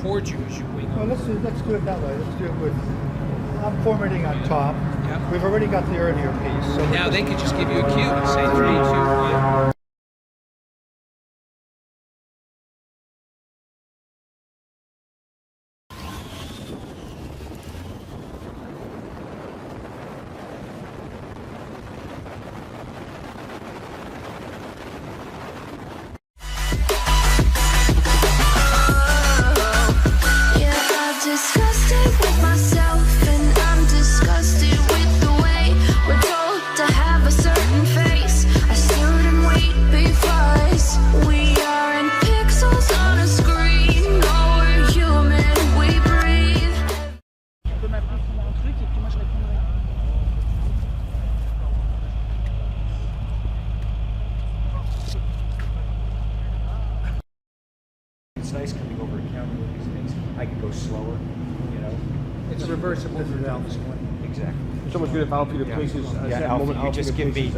towards you as you wing Well, over. let's do it that way. Let's do it with. I'm formatting on top. Yep. We've already got the earlier piece. So Now they could just give you a cue and say 3, 2, 1. It's nice coming over a counter with these things. I can go slower, you know. It's reversible. This is Alpha's one. Exactly. It's almost good if Alfie the places. Yeah, Alfie, you just give me.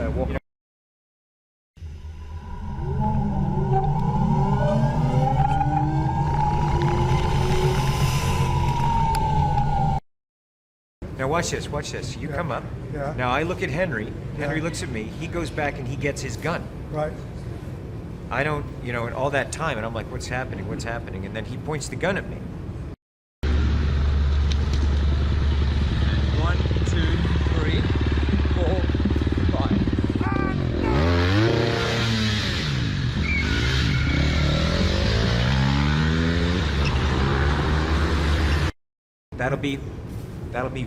Now watch this, watch this. You come up. Yeah. Now I look at Henry. Henry looks at me. He goes back and he gets his gun. Right. I don't, you know, and all that time, and I'm like, what's happening? What's happening? And then he points the gun at me. 1, 2, 3, 4, 5. That'll be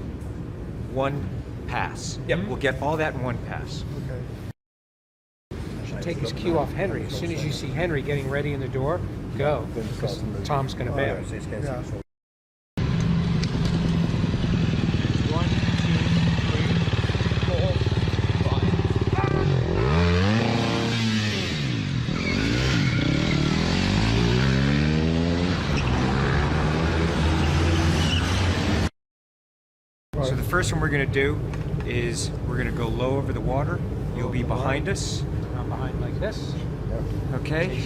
one pass. Yep. We'll get all that in one pass. Okay. Take his cue off Henry. As soon as you see Henry getting ready in the door, go. Because Tom's going to bail. Yeah. 1, 2, 3, 4, 5. So the first one we're going to do is we're going to go low over the water. You'll be behind us. I'm behind like this. Okay.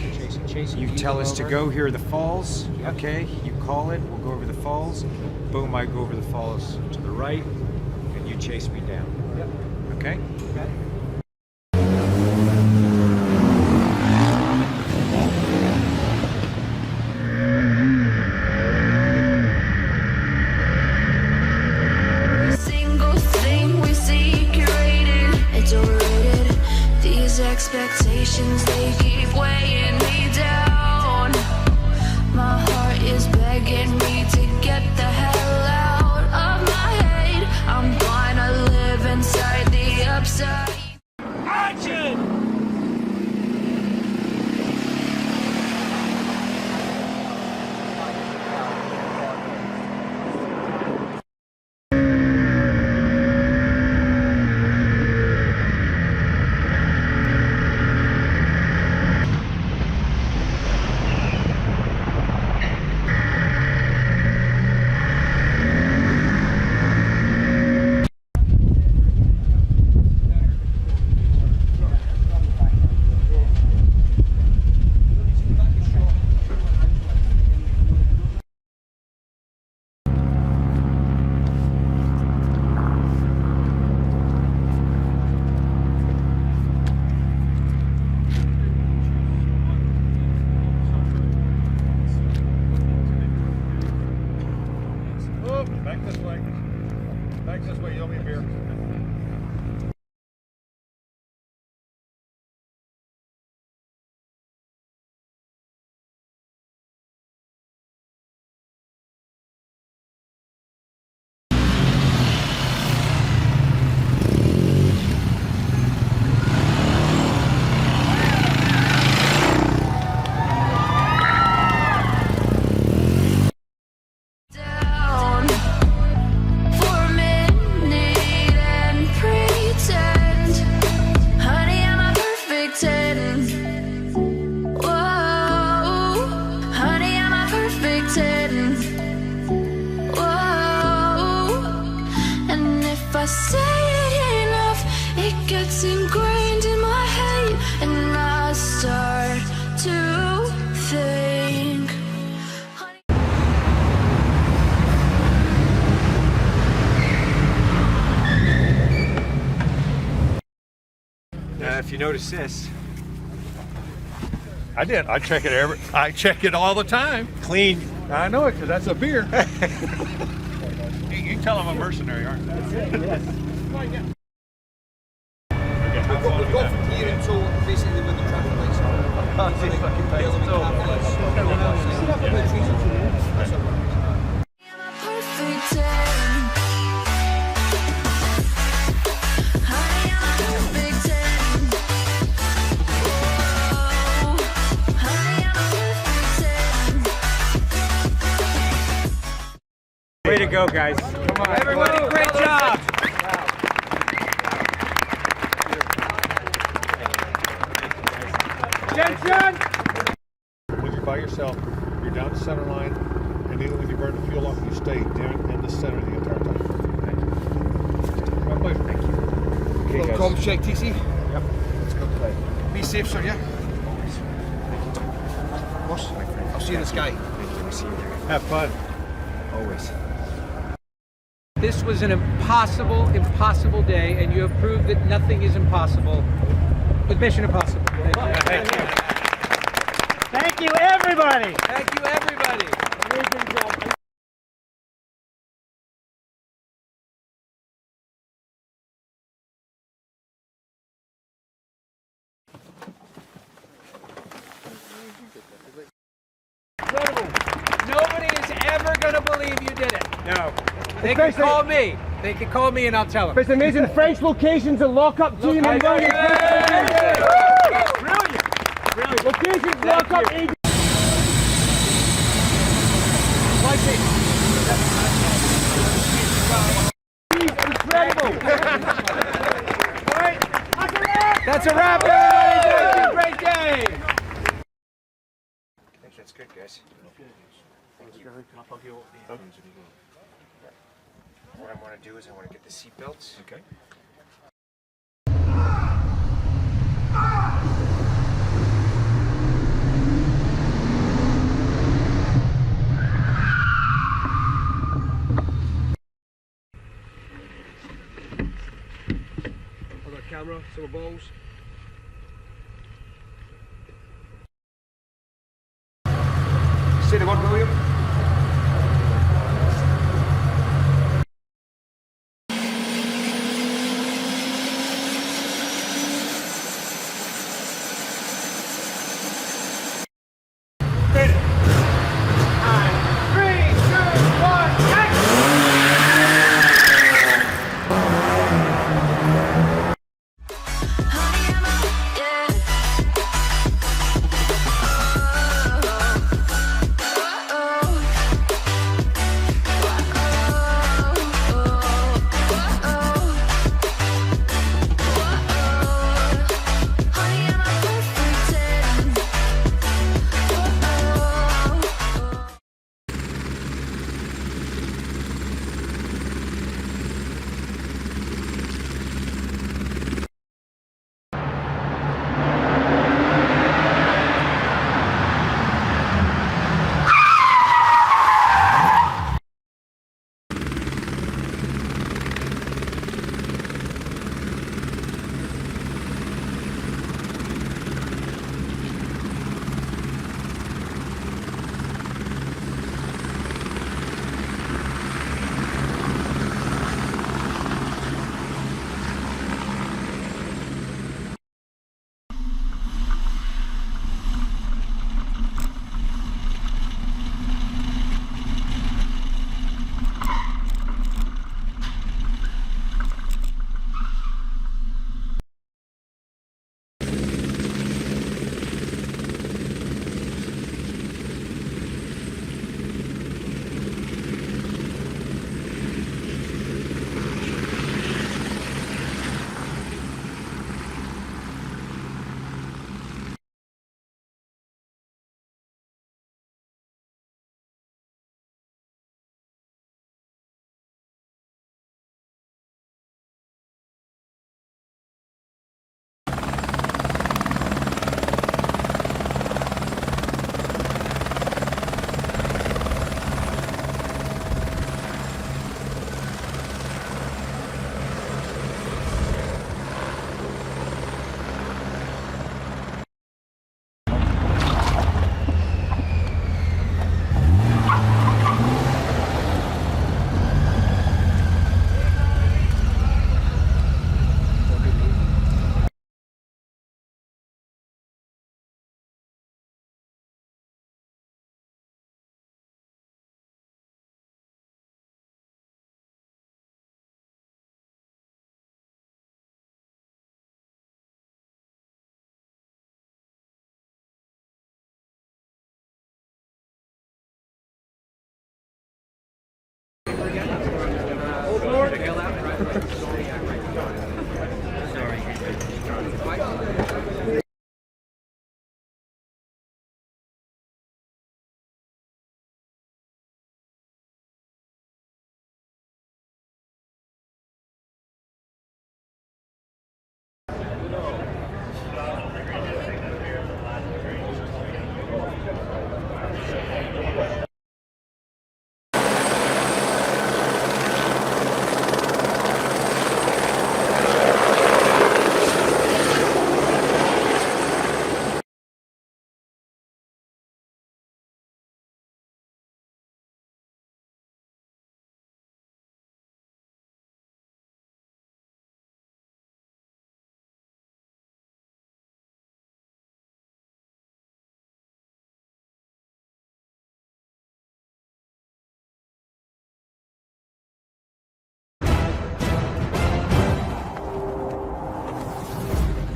Chasing. You tell us to over. go. Here are the falls. Yep. Okay. You call it. We'll go over the falls. Boom. I go over the falls to the right, and you chase me down. Yep. Okay. Okay. Expectations, they keep weighing me down. My heart is begging me to get the hell out of my head. I'm gonna live inside the upside. Action! Back this way, you owe me a beer. Down for a minute. notice this? I did. I check it I check it all the time. Clean. I know it because that's a beer. You can tell I'm a mercenary, aren't you? Yes. We've got from here until basically when the traffic lights are. Perfect 10. Honey, I'm a perfect 10. Whoa. Honey, I'm a perfect 10. Way to go, guys. Come on. Everybody, great job. Attention! When you're by yourself, you're down the center line, and even when you burn the fuel off, you stay down in the center the entire time. My pleasure. Thank you. Okay, guys. Comms check, TC. Yep. Let's go play. Be safe, sir, yeah? Always. Boss, I'll see you in the sky. Thank you. We'll see you there. Have fun. Always. This was an impossible day, and you have proved that nothing is impossible with Mission Impossible. Thank you. Thank you. Thank you, everybody. Thank you, everybody. Incredible. Nobody is ever going to believe you did it. No. They can call me. They can call me and I'll tell them. It's amazing. French locations and lock-up team. Brilliant. Brilliant. Locations, lock-up agent. Incredible. That's a wrap, everybody. Thank you. Great day. I think that's good, guys. What I want to do is I want to get the seat belts. Okay. I've got a camera, some balls. Say the word, William. Honey, I'm a, yeah. Oh, oh, oh.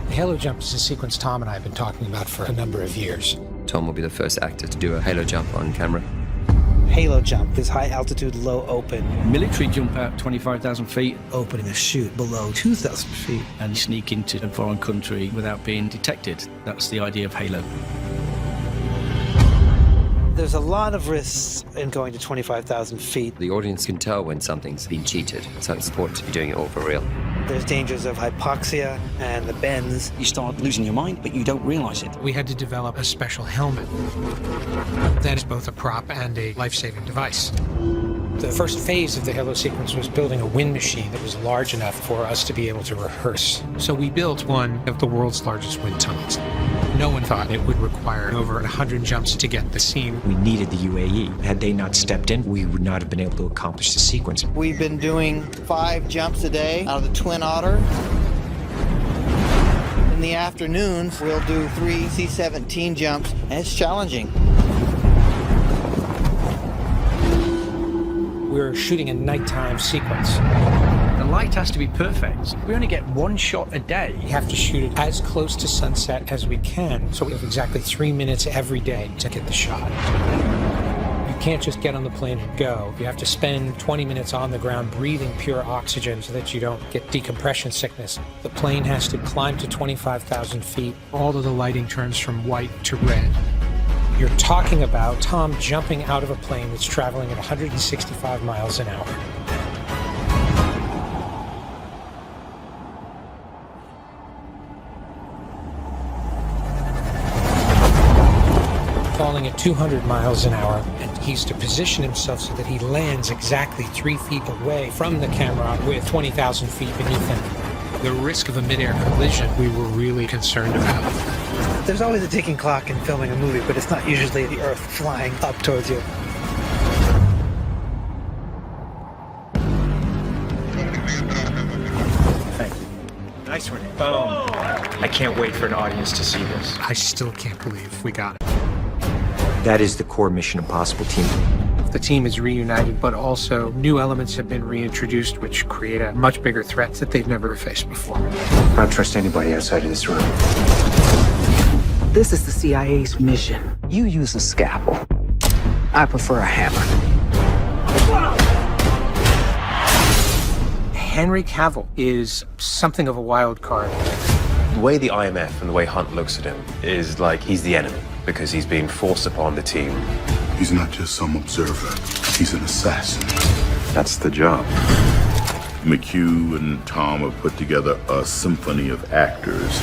The halo jump is a sequence Tom and I have been talking about for a number of years. Tom will be the first actor to do a halo jump on camera. Halo jump is high altitude, low open. Military jump out 25,000 feet. Opening a chute below 2,000 feet. And sneak into a foreign country without being detected. That's the idea of Halo. There's a lot of risks in going to 25,000 feet. The audience can tell when something's been cheated, so it's important to be doing it all for real. There's dangers of hypoxia and the bends. You start losing your mind, but you don't realize it. We had to develop a special helmet that is both a prop and a life-saving device. The first phase of the Halo sequence was building a wind machine that was large enough for us to be able to rehearse. So we built one of the world's largest wind tunnels. No one thought it would require over 100 jumps to get the scene. We needed the UAE. Had they not stepped in, we would not have been able to accomplish the sequence. We've been doing 5 jumps a day out of the Twin Otter. In the afternoons, we'll do 3 C-17 jumps, and it's challenging. We're shooting a nighttime sequence. The light has to be perfect. We only get 1 shot a day. We have to shoot it as close to sunset as we can, so we have exactly 3 minutes every day to get the shot. You can't just get on the plane and go. You have to spend 20 minutes on the ground breathing pure oxygen so that you don't get decompression sickness. The plane has to climb to 25,000 feet. All of the lighting turns from white to red. You're talking about Tom jumping out of a plane that's traveling at 165 miles an hour. Falling at 200 miles an hour, and he's to position himself so that he lands exactly 3 feet away from the camera with 20,000 feet beneath him. The risk of a mid-air collision we were really concerned about. There's always a ticking clock in filming a movie, but it's not usually the Earth flying up towards you. Thank you. Nice one. Boom. I can't wait for an audience to see this. I still can't believe we got it. That is the core Mission Impossible team. The team is reunited, but also new elements have been reintroduced which create a much bigger threat that they've never faced before. I don't trust anybody outside of this room. This is the CIA's mission. You use a scalpel. I prefer a hammer. Henry Cavill is something of a wild card. The way the IMF and the way Hunt looks at him is like he's the enemy because he's being forced upon the team. He's not just some observer. He's an assassin. That's the job. McHugh and Tom have put together a symphony of actors.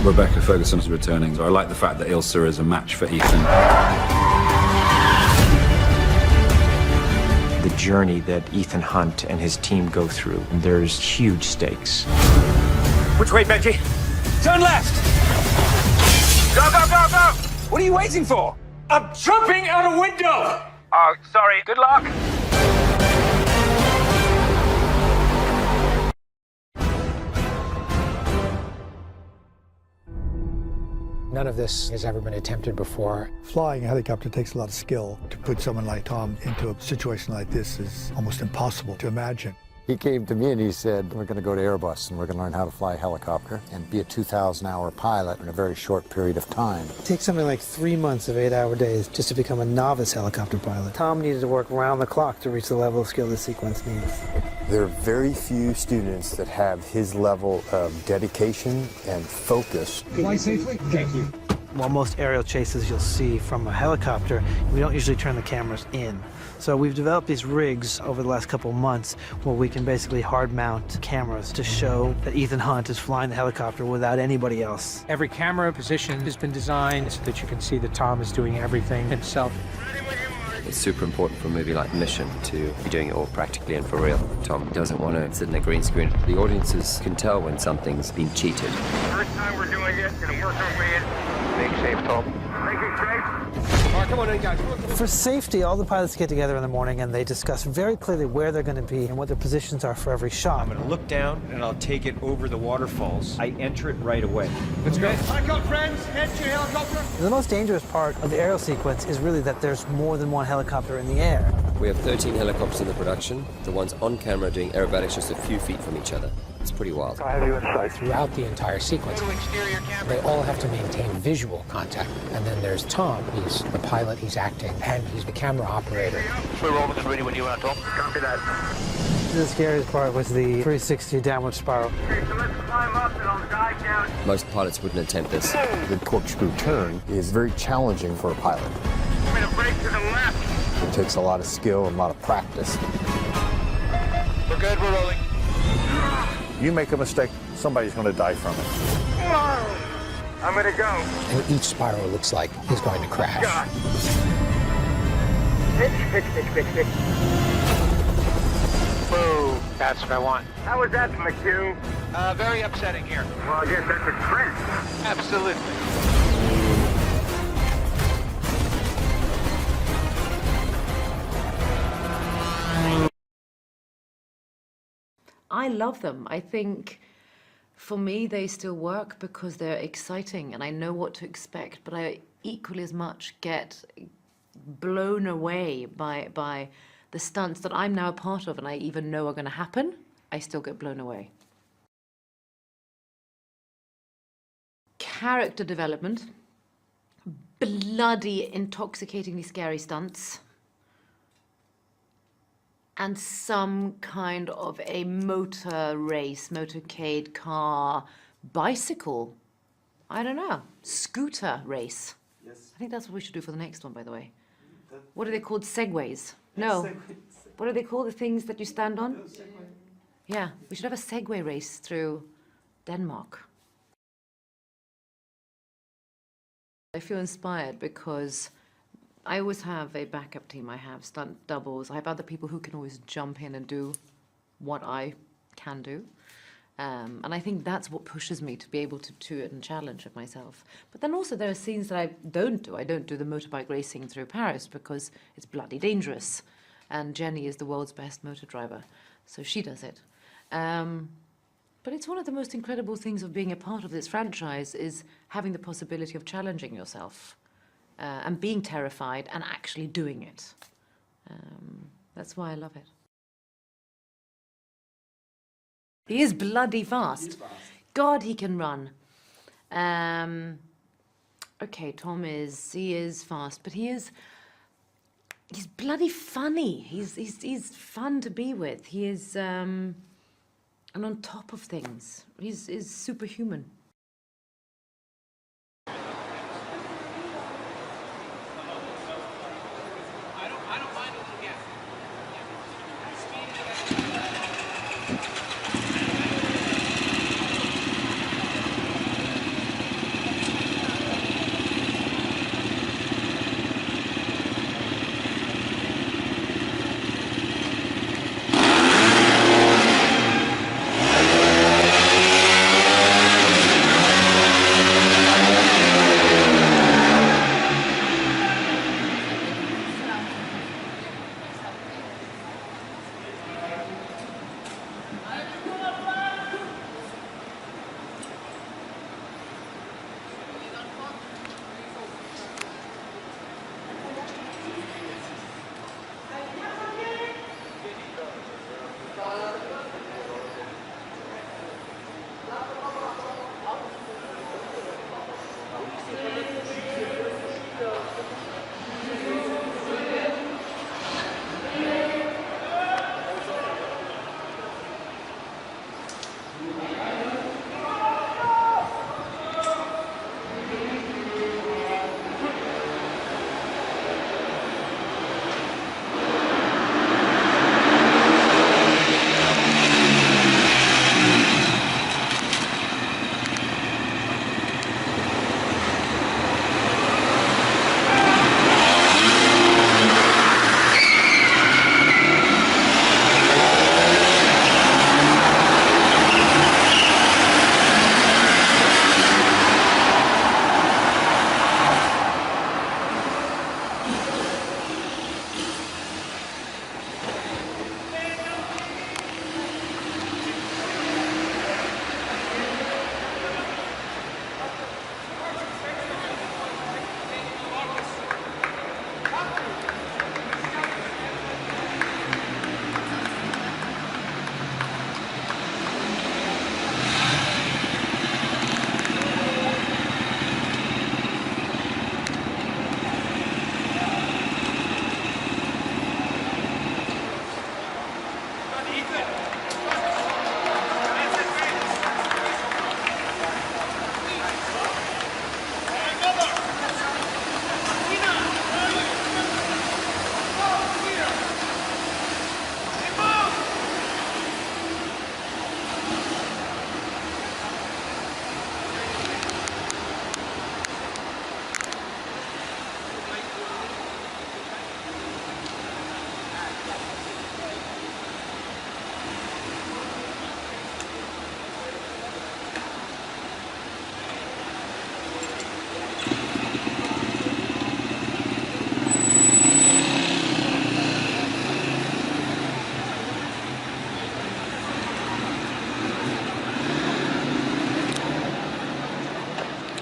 Rebecca Ferguson is returning, so I like the fact that Ilsa is a match for Ethan. The journey that Ethan Hunt and his team go through, there's huge stakes. Which way, Benji? Turn left! Go, go, go, go! What are you waiting for? I'm jumping out a window! Oh, sorry. Good luck. None of this has ever been attempted before. Flying a helicopter takes a lot of skill. To put someone like Tom into a situation like this is almost impossible to imagine. He came to me and he said, we're going to go to Airbus and we're going to learn how to fly a helicopter and be a 2,000-hour pilot in a very short period of time. It takes something like 3 months of 8-hour days just to become a novice helicopter pilot. Tom needed to work round the clock to reach the level of skill this sequence needs. There are very few students that have his level of dedication and focus. Fly safely. Thank you. While most aerial chases you'll see from a helicopter, we don't usually turn the cameras in. So we've developed these rigs over the last couple of months where we can basically hard mount cameras to show that Ethan Hunt is flying the helicopter without anybody else. Every camera position has been designed so that you can see that Tom is doing everything himself. It's super important for a movie like Mission to be doing it all practically and for real. Tom doesn't want to sit in a green screen. The audiences can tell when something's been cheated. First time we're doing it, gonna work our way in. Make safe, Tom. Make it safe. All right, come on in, guys. For safety, all the pilots get together in the morning and they discuss very clearly where they're going to be and what their positions are for every shot. I'm gonna look down and I'll take it over the waterfalls. I enter it right away. Let's go. Back up, friends. Head to your helicopter. The most dangerous part of the aerial sequence is really that there's more than one helicopter in the air. We have 13 helicopters in the production. The ones on camera doing aerobatics just a few feet from each other. It's pretty wild. Throughout the entire sequence, they all have to maintain visual contact. And then there's Tom. He's the pilot, he's acting, and he's the camera operator. We're rolling and ready when you are, Tom. Copy that. The scariest part was the 360 downward spiral. Okay, so let's climb up and I'll dive down. Most pilots wouldn't attempt this. The corkscrew turn is very challenging for a pilot. I'm gonna brake to the left. It takes a lot of skill and a lot of practice. We're good, we're rolling. You make a mistake, somebody's going to die from it. I'm gonna go. And each spiral looks like he's going to crash. God. Pitch. Whoa, that's what I want. How was that, McHugh? Very upsetting here. Well, I guess that's a trend. Absolutely. I love them. I think for me they still work because they're exciting and I know what to expect, but I equally as much get blown away by the stunts that I'm now a part of and I even know are going to happen. I still get blown away. Character development, bloody intoxicatingly scary stunts, and some kind of a motor race, motorcade, car, bicycle, I don't know, scooter race. Yes. I think that's what we should do for the next one, by the way. What are they called? Segways? No. What are they called, the things that you stand on? No, Segway. Yeah, we should have a Segway race through Denmark. I feel inspired because I always have a backup team. I have stunt doubles. I have other people who can always jump in and do what I can do. And I think that's what pushes me to be able to do it and challenge it myself. But then also there are scenes that I don't do. I don't do the motorbike racing through Paris because it's bloody dangerous. And Jenny is the world's best motor driver, so she does it. But it's one of the most incredible things of being a part of this franchise is having the possibility of challenging yourself. And being terrified and actually doing it. That's why I love it. He is bloody fast. God, he can run. Okay, Tom is fast, but he's bloody funny. He's fun to be with. He is and on top of things. He's superhuman.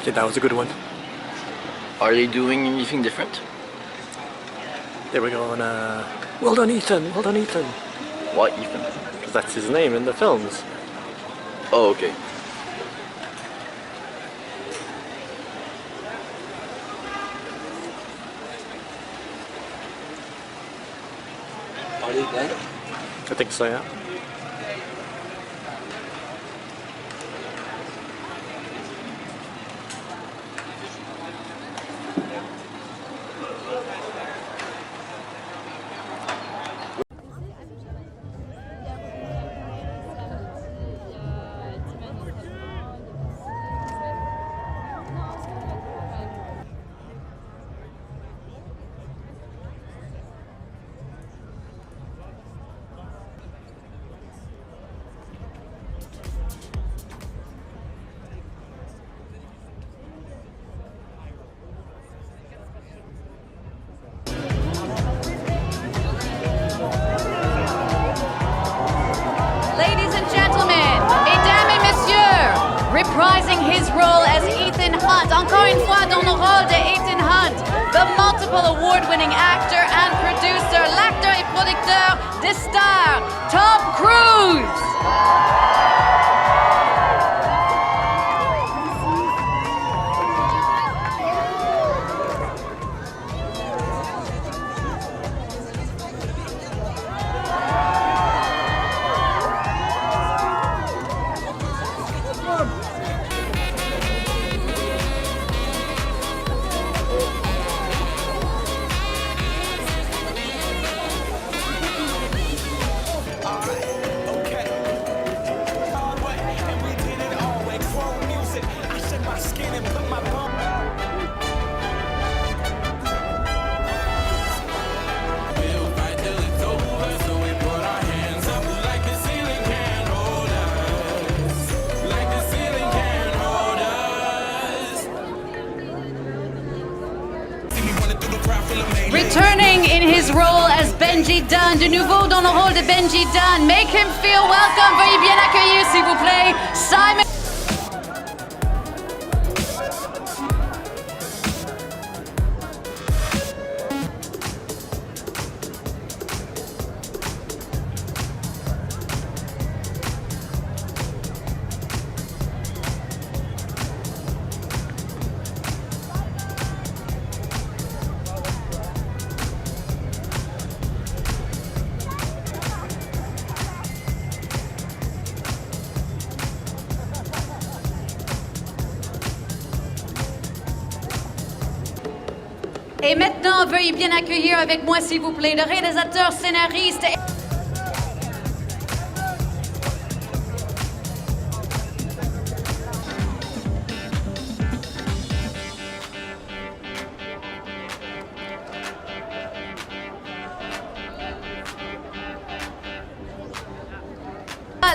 Yeah, that was a good one. Are they doing anything different? They were going, well done Ethan, well done Ethan. Why Ethan? Because that's his name in the films. Oh, okay. Are they dead? I think so, yeah. Ladies and gentlemen, mesdames et messieurs, reprising his role as Ethan Hunt, encore une fois dans le rôle de Ethan Hunt, the multiple award-winning actor and producer, l'acteur et producteur de Star, Tom Cruise. Returning in his role as Benji Dunn, de nouveau dans le rôle de Benji Dunn. Make him feel welcome. Veuillez bien accueillir, s'il vous plaît, Simon. Et maintenant, veuillez bien accueillir avec moi, s'il vous plaît, le réalisateur, scénariste.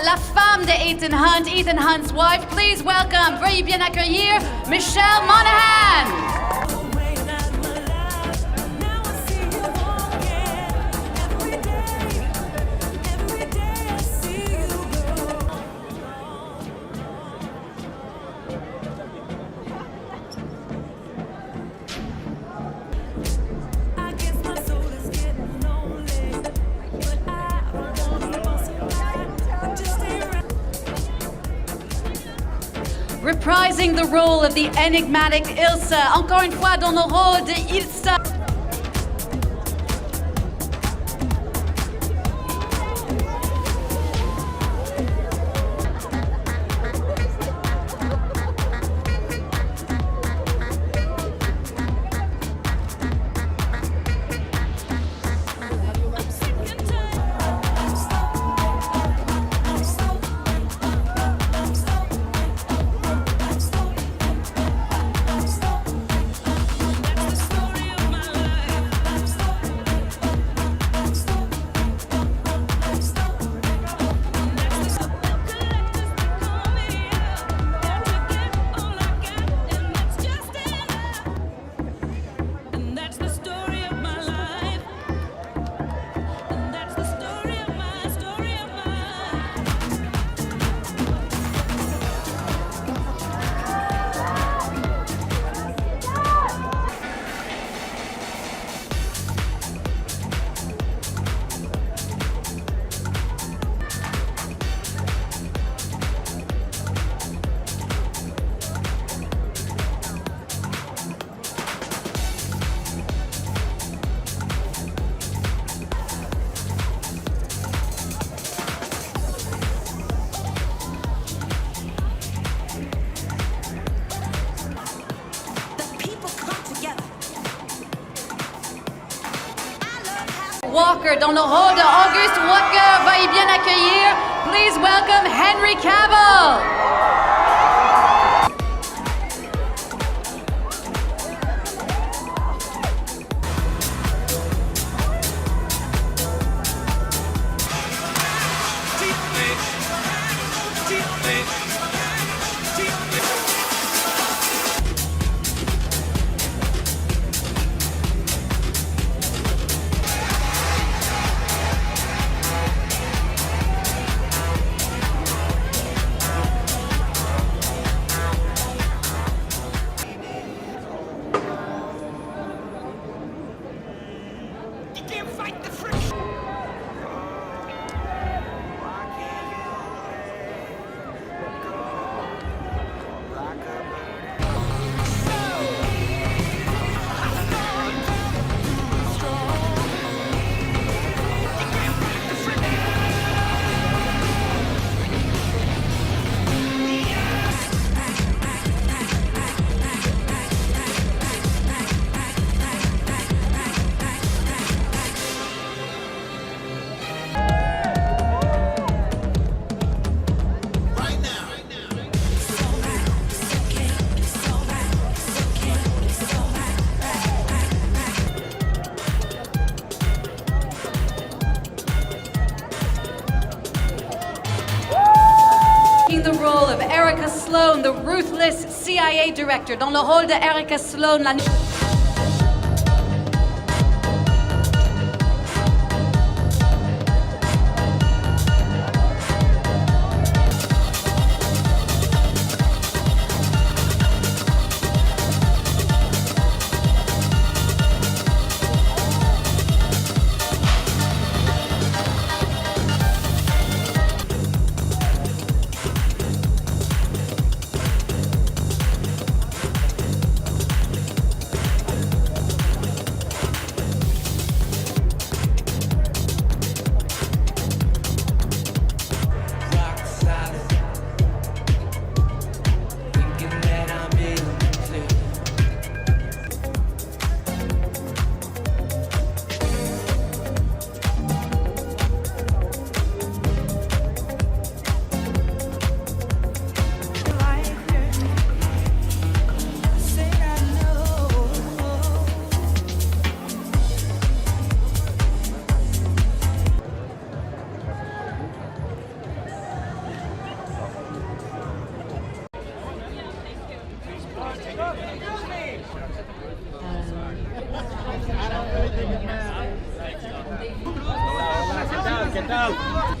La femme de Ethan Hunt, Ethan Hunt's wife. Please welcome, veuillez bien accueillir, Michelle Monaghan. Reprising the role of the enigmatic Ilsa, encore une fois dans le rôle de Ilsa. Walker dans le rôle de Auguste Walker va y bien accueillir. Please welcome Henry Cavill. The role of Erica Sloan, the ruthless CIA director, dans le rôle de Erica Sloan, la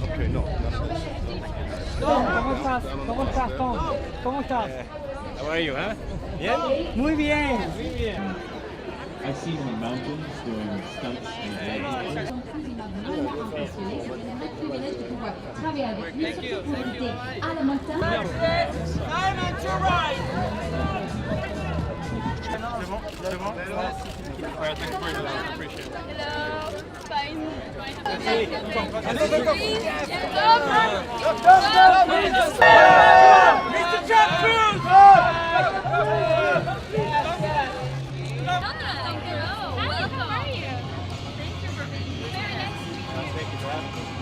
Okay, no. ¿Cómo estás? ¿Cómo estás, Tom? ¿Cómo estás? How are you, huh? Yeah? Muy bien. Muy bien. I've seen him in mountains doing stunts and Thank you. Diamond to right. C'est bon? Ouais, thanks for your love. Appreciate it. Hello. Fine. Mr. John Cruise!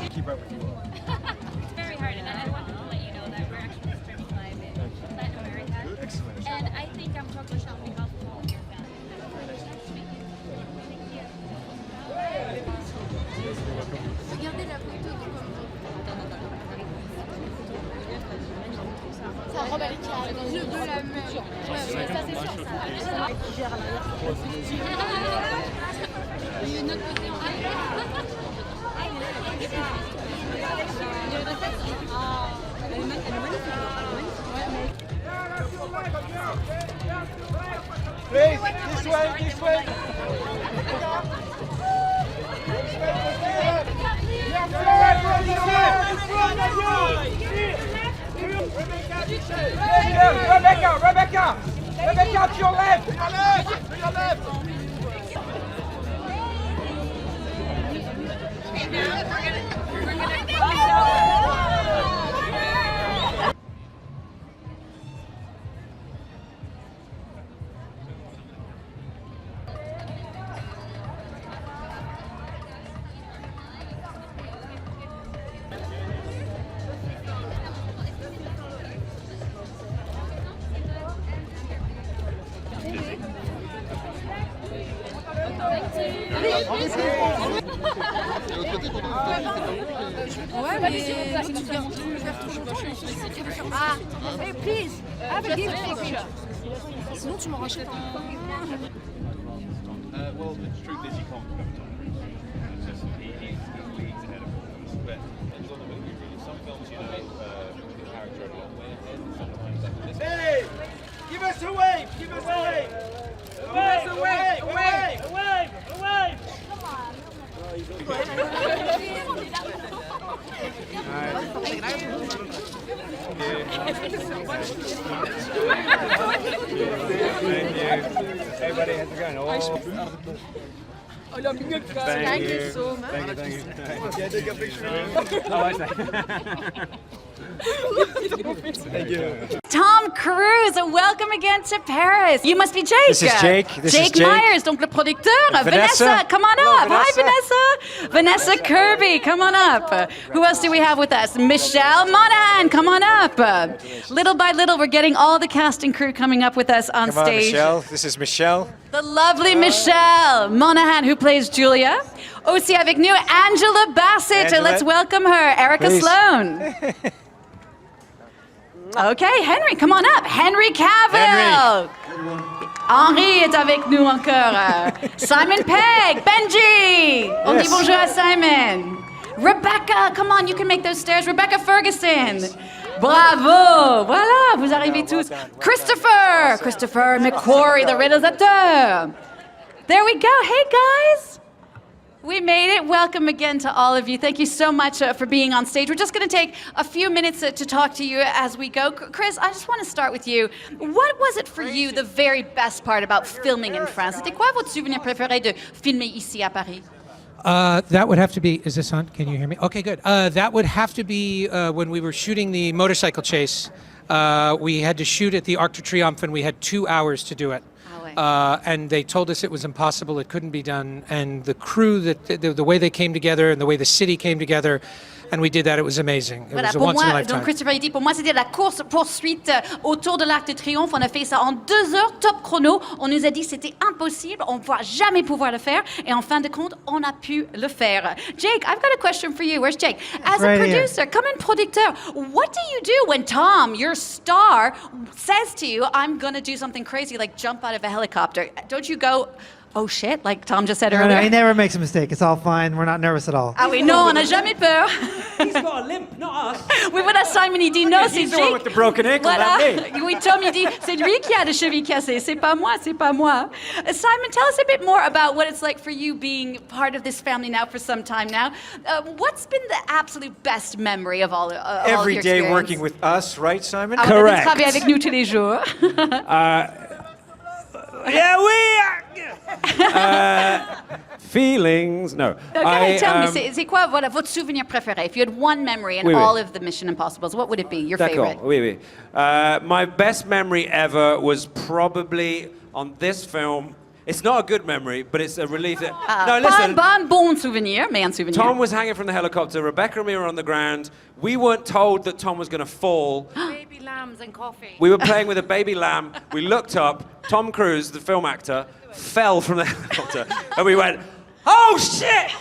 Keep up with you all. It's very hard, and I wanted to let you know that we're actually streaming live in Latin America. Excellent. And I think I'm talking on behalf of all of your fans. Regardez la photo de sa robe elle est calme. Je veux la même. Ouais, ça c'est sûr. Qui gère à l'arrière. Il y a une autre côté en Please, this way, this way. Rebecca, to your left. To your left. Ouais, mais ah, hey, please, have a gift picture. Sinon, tu m'en rachètes un. Well, the truth is you can't cover time. It's just he's leagues ahead of us. But it's on the movie really. Some films, you know, the character a long way ahead, and sometimes that this. Hey! Give us a wave! Give us a wave! A wave! A wave! A wave! A wave! A wave! Hey buddy, how's it going? Oh. Thank you so much. Thank you. Yeah, take a picture. Oh, I see. Thank you. Tom Cruise, welcome again to Paris. You must be Jake. This is Jake. Jake Myers, donc le producteur. Vanessa, come on up. Hello, Hi, Vanessa. Vanessa Kirby, come on up. Who else do we have with us? Michelle Monaghan, come on up. Little by little, we're getting all the cast and crew coming up with us on Come on, stage. Michelle. This is Michelle. The lovely Michelle Monaghan, who plays Julia. Aussi avec nous, Angela Bassett. Angela. Let's welcome her. Erica Please. Sloan. Okay, Henry, come on up. Henry Cavill. Henry est avec nous encore. Simon Pegg. Benji. On dit bonjour à Simon. Rebecca, come on, you can make those stairs. Rebecca Ferguson. Bravo. Voilà, vous arrivez tous. Christopher McQuarrie, the réalisateur. There we go. Hey, guys. We made it. Welcome again to all of you. Thank you so much for being on stage. We're just going to take a few minutes to talk to you as we go. Chris, I just want to start with you. What was it for you, the very best part about filming in France? C'était quoi votre souvenir préféré de filmer ici à Paris? That would have to be, is this on? Can you hear me? Okay, good. That would have to be when we were shooting the motorcycle chase. We had to shoot at the Arc de Triomphe and we had 2 hours to do it. And they told us it was impossible, it couldn't be done. And the crew, the way they came together and the way the city came together, and we did that, it was amazing. It Voilà, was a pour once in a moi, lifetime. donc Christopher dit, pour moi c'était la course-poursuite autour de l'Arc de Triomphe. On a fait ça en 2 heures, top chrono. On nous a dit que c'était impossible, on ne va jamais pouvoir le faire. Et en fin de compte, on a pu le faire. Jake, I've got a question for you. Where's Jake? As Right a here. producer, come in producteur, what do you do when Tom, your star, says to you, I'm going to do something crazy like jump out of a helicopter? Don't you go, oh shit, like Tom just said No, earlier? he never makes a mistake. It's all fine. We're not nervous at all. Ah oui, non, on n'a jamais peur. He's got a limp, not us. Oui, voilà, Simon, il dit non, c'est He's the one Jake. with the broken ankle, Voilà. not me. Oui, Tom, il dit, c'est lui qui a le cheville cassé, c'est pas moi, c'est pas moi. Simon, tell us a bit more about what it's like for you being part of this family now for some time now. What's been the absolute best memory of all of Every your day experience? working with us, right, Simon? Ah, on a travaillé avec nous tous les jours. Yeah, feelings. No. No, go ahead, tell me, c'est quoi voilà, votre souvenir préféré? If you had one memory in Oui, oui. all of the Mission Impossibles, what would it be, your favorite? D'accord, oui, oui. My best memory ever was probably on this film. It's not a good memory, but it's a relief. No, Pas listen. un bon souvenir, mais un souvenir. Tom was hanging from the helicopter. Rebecca and me were on the ground. We weren't told that Tom was going to fall. Baby lambs and coffee. We were playing with a baby lamb. We looked up. Tom Cruise, the film actor, fell from the helicopter. And we went, oh, shit!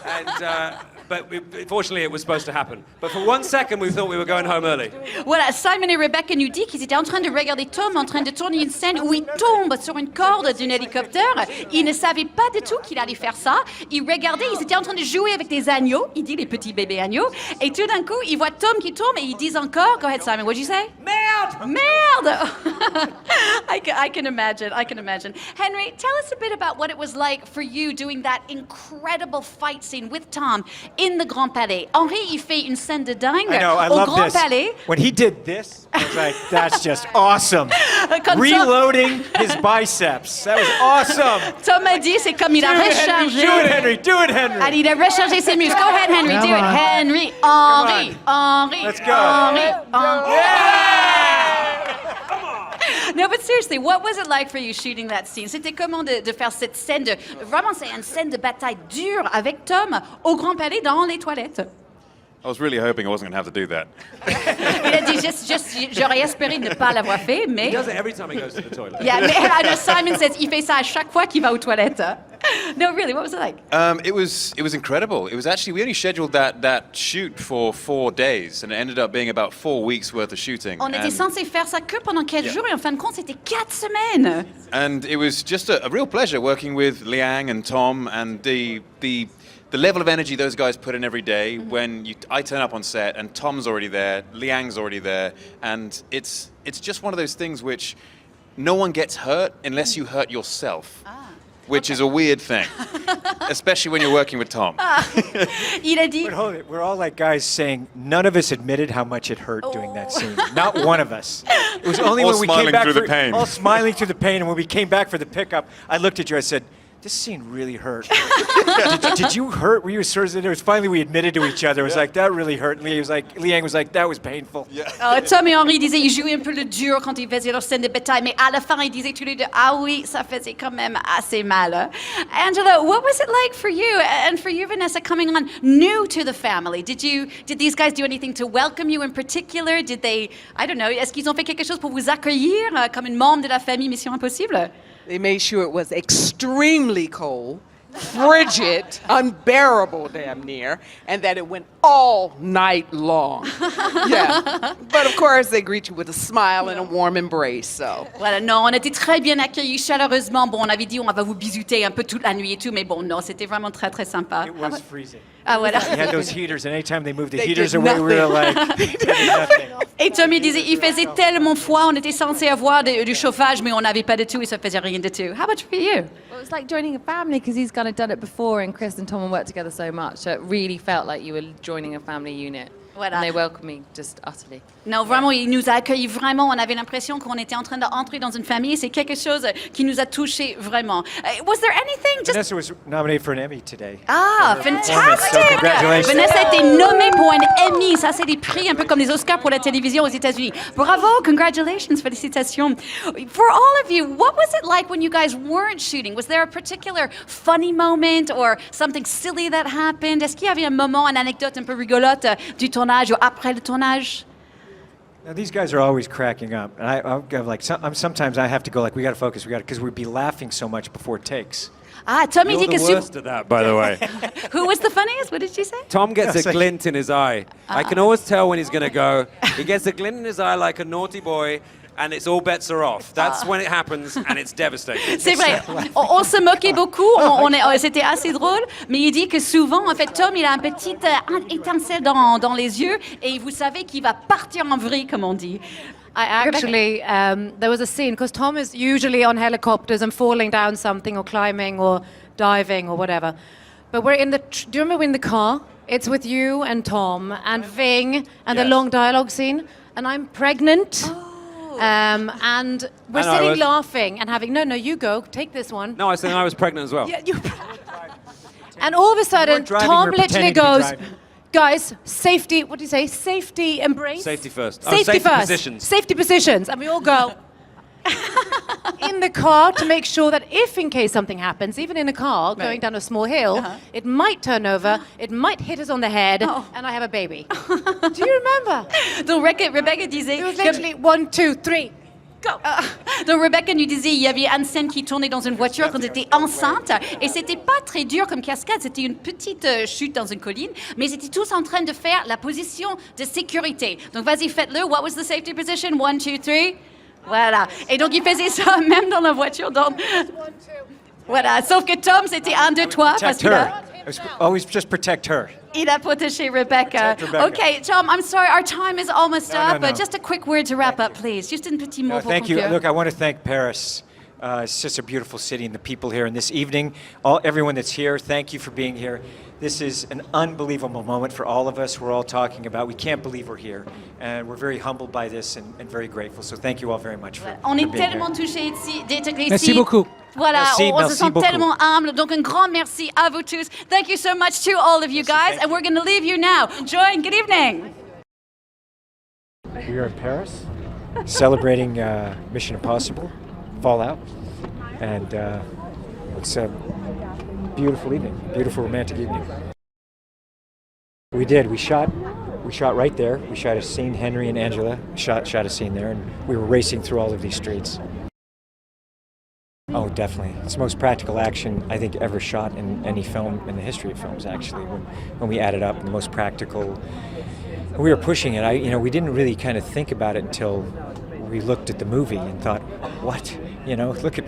And, but fortunately, it was supposed to happen. But for 1 second, we thought we were going home early. Voilà, Simon et Rebecca nous disent qu'ils étaient en train de regarder Tom en train de tourner une scène où il tombe sur une corde d'un hélicoptère. Ils ne savaient pas du tout qu'il allait faire ça. Ils regardaient, ils étaient en train de jouer avec des agneaux. Il dit les petits bébés agneaux. Et tout d'un coup, ils voient Tom qui tombe et ils disent encore, go ahead Simon, what did you say? Merde! Merde! I can imagine, I can imagine. Henry, tell us a bit about what it was like for you doing that incredible fight scene with Tom in the Grand Palais. Henri, il fait une scène de dingue I know, I au love Grand this. Palais. When he did this, I was like, that's just awesome. Comme Reloading his biceps. That was awesome. Tom a dit, c'est comme il a rechargé. Do it, Henry. Do it, Henry. Allez, il a rechargé ses muscles. Go ahead, Henry. Come Do it. on. Henry, Henry, Henry. Let's go. Henry, No, but seriously, what was it like for you shooting that scene? C'était comment de faire cette scène de... Vraiment, c'est une scène de bataille dure avec Tom au Grand Palais dans les toilettes. I was really hoping I wasn't going to have to do that. Il a dit, j'aurais espéré ne pas l'avoir fait, mais... He does it every time he goes to the toilet. Yeah, mais I know Simon says, il fait ça à chaque fois qu'il va aux toilettes. No, really, what was it like? It was incredible. It was actually, we only scheduled that shoot for 4 days, and it ended up being about 4 weeks worth of shooting. On était censé faire ça que pendant 4 jours, et en fin de compte, c'était 4 semaines. And it was just a real pleasure working with Liang and Tom, and the level of energy those guys put in every day. When I turn up on set and Tom's already there, Liang's already there, and it's just one of those things which no one gets hurt unless you hurt yourself. Which is a weird thing, especially when you're working with Tom. Il a dit. But hold it, we're all like guys saying none of us admitted how much it hurt doing that scene. Not one of us. It was only All when we came back smiling through the pain. all smiling through the pain, and when we came back for the pickup, I looked at you. I said, "This scene really hurt." did you hurt? Were you sort of? It was finally we admitted to each other. It was like that really hurt. And Liang was like that was painful. Tom et Henry disaient, ils jouaient un peu le dur quand ils faisaient leur scène de bataille, mais à la fin, ils disaient tous les deux, ah oui, ça faisait quand même assez mal. Angela, what was it like for you? And for you, Vanessa, coming on new to the family? Did these guys do anything to welcome you in particular? Did they, I don't know, est-ce qu'ils ont fait quelque chose pour vous accueillir comme une membre de la famille Mission Impossible? They made sure it was extremely cold, frigid, unbearable damn near, and that it went all night long. Yeah. But of course, they greet you with a smile and a warm embrace, so. Voilà, non, on était très bien accueillis, chaleureusement. Bon, on avait dit on va vous bisuter un peu toute la nuit et tout, mais bon, non, c'était vraiment très, très sympa. It was freezing. Ah, voilà. We had those heaters, and anytime they moved the They heaters did away, we were nothing. like, they did nothing. Et Tommy disait, il faisait tellement froid, on était censé avoir du chauffage, mais on n'avait pas de tout et ça faisait rien de tout. How about for you? Well, it's like joining a family because he's kind of done it before, and Chris and Tom have worked together so much. So it really felt like you were joining a family unit. Voilà. And they welcomed me just utterly. Non, vraiment, il nous a accueillis vraiment. On avait l'impression qu'on était en train d'entrer dans une famille. C'est quelque chose qui nous a touchés vraiment. Was there anything just... Vanessa was nominated for an Emmy today. Ah, So fantastic! congratulations. Vanessa a été nommée pour un Emmy. Ça, c'est des prix un peu comme les Oscars pour la télévision aux États-Unis. Bravo, congratulations, félicitations. For all of you, what was it like when you guys weren't shooting? Was there a particular funny moment or something silly that happened? Est-ce qu'il y avait un moment, une anecdote un peu rigolote du tournage ou après le tournage? Now these guys are always cracking up, and sometimes I have to go like, we got to focus, because we'd be laughing so much before takes. Ah, Tommy dit You're que the worst at that, by the way. Who was the funniest? What did she say? Tom gets a glint in his eye. I can always tell when he's going to go. He gets a glint in his eye like a naughty boy, and it's all bets are off. That's when it happens, and it's devastating. C'est vrai. On se moquait beaucoup. C'était assez drôle. Mais il dit que souvent, en fait, Tom, il a un petit étincelle dans les yeux, et vous savez qu'il va partir en vrille, comme on dit. Actually, There was a scene, because Tom is usually on helicopters and falling down something or climbing or diving or whatever. But we're in do you remember we're in the car? It's with you and Tom and Ving and the long dialogue scene. And I'm pregnant. And we're sitting laughing and having, no, you go, take this one. No, I said I was pregnant as well. Yeah, and all of a sudden, Tom literally goes, guys, safety, what do you say? Safety embrace? Safety first. Safety first. Positions. Safety positions. And we all go in the car to make sure that if in case something happens, even in a car going down a small hill, it might turn over, it might hit us on the head, and I have a baby. Do you remember? Donc Rebecca disait... It was literally 1, 2, 3. Go. Donc Rebecca nous disait, il y avait une scène qui tournait dans une voiture quand elle était enceinte, et c'était pas très dur comme cascade, c'était une petite chute dans une colline, mais ils étaient tous en train de faire la position de sécurité. Donc vas-y, faites-le. What was the safety position? 1, 2, 3. Voilà. Et donc il faisait ça même dans la voiture. Donc... Voilà. Sauf que Tom, c'était 1, 2, 3. Parce que Always just protect her. il a protégé Rebecca. Okay, Tom, I'm sorry, our time is almost up, but just a quick word to wrap up, please. Just un petit mot pour Thank you. conclure. Look, I want to thank Paris. It's just a beautiful city, and the people here. And this evening, everyone that's here, thank you for being here. This is an unbelievable moment for all of us. We're all talking about. We can't believe we're here, and we're very humbled by this and very grateful. So thank you all very much for On est being tellement here. touchés d'être ici. Merci beaucoup. Voilà, Merci, on se merci sent beaucoup. tellement humble. Donc un grand merci à vous tous. Thank you so much to all of you guys, and we're going to leave you now. Enjoy and good evening. We are in Paris, celebrating Mission Impossible, Fallout, and it's a beautiful evening, beautiful romantic evening. We did. We shot right there. We shot a scene. Henry and Angela shot a scene there, and we were racing through all of these streets. Oh, definitely. It's the most practical action I think ever shot in any film in the history of films. Actually, when we add it up, the most practical. We were pushing it. We didn't really kind of think about it until we looked at the movie and thought, what? Look at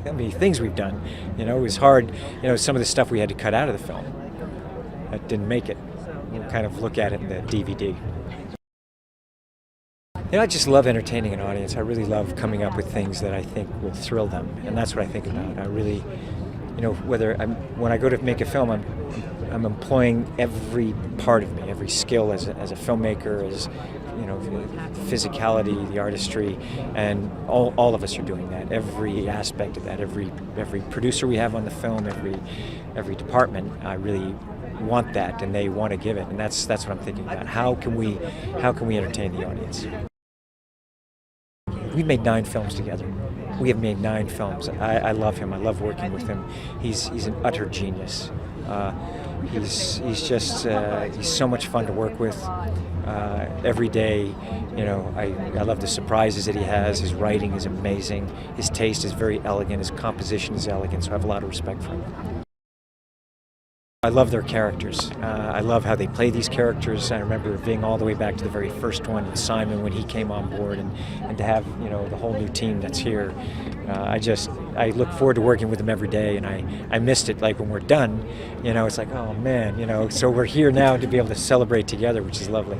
how many things we've done. It was hard. Some of the stuff we had to cut out of the film that didn't make it. We'll kind of look at it in the DVD. I just love entertaining an audience. I really love coming up with things that I think will thrill them, and that's what I think about. I really, when I go to make a film, I'm employing every part of me, every skill as a filmmaker, as the physicality, the artistry, and all of us are doing that. Every aspect of that, every producer we have on the film, every department, I really want that, and they want to give it, and that's what I'm thinking about. How can we entertain the audience? We've made 9 films together. We have made 9 films. I love him. I love working with him. He's an utter genius. He's just he's so much fun to work with. Every day, I love the surprises that he has. His writing is amazing. His taste is very elegant. His composition is elegant. So I have a lot of respect for him. I love their characters. I love how they play these characters. I remember Ving all the way back to the very first one with Simon when he came on board, and to have the whole new team that's here. I look forward to working with them every day, and I missed it. Like when we're done, it's like, oh man, so we're here now to be able to celebrate together, which is lovely.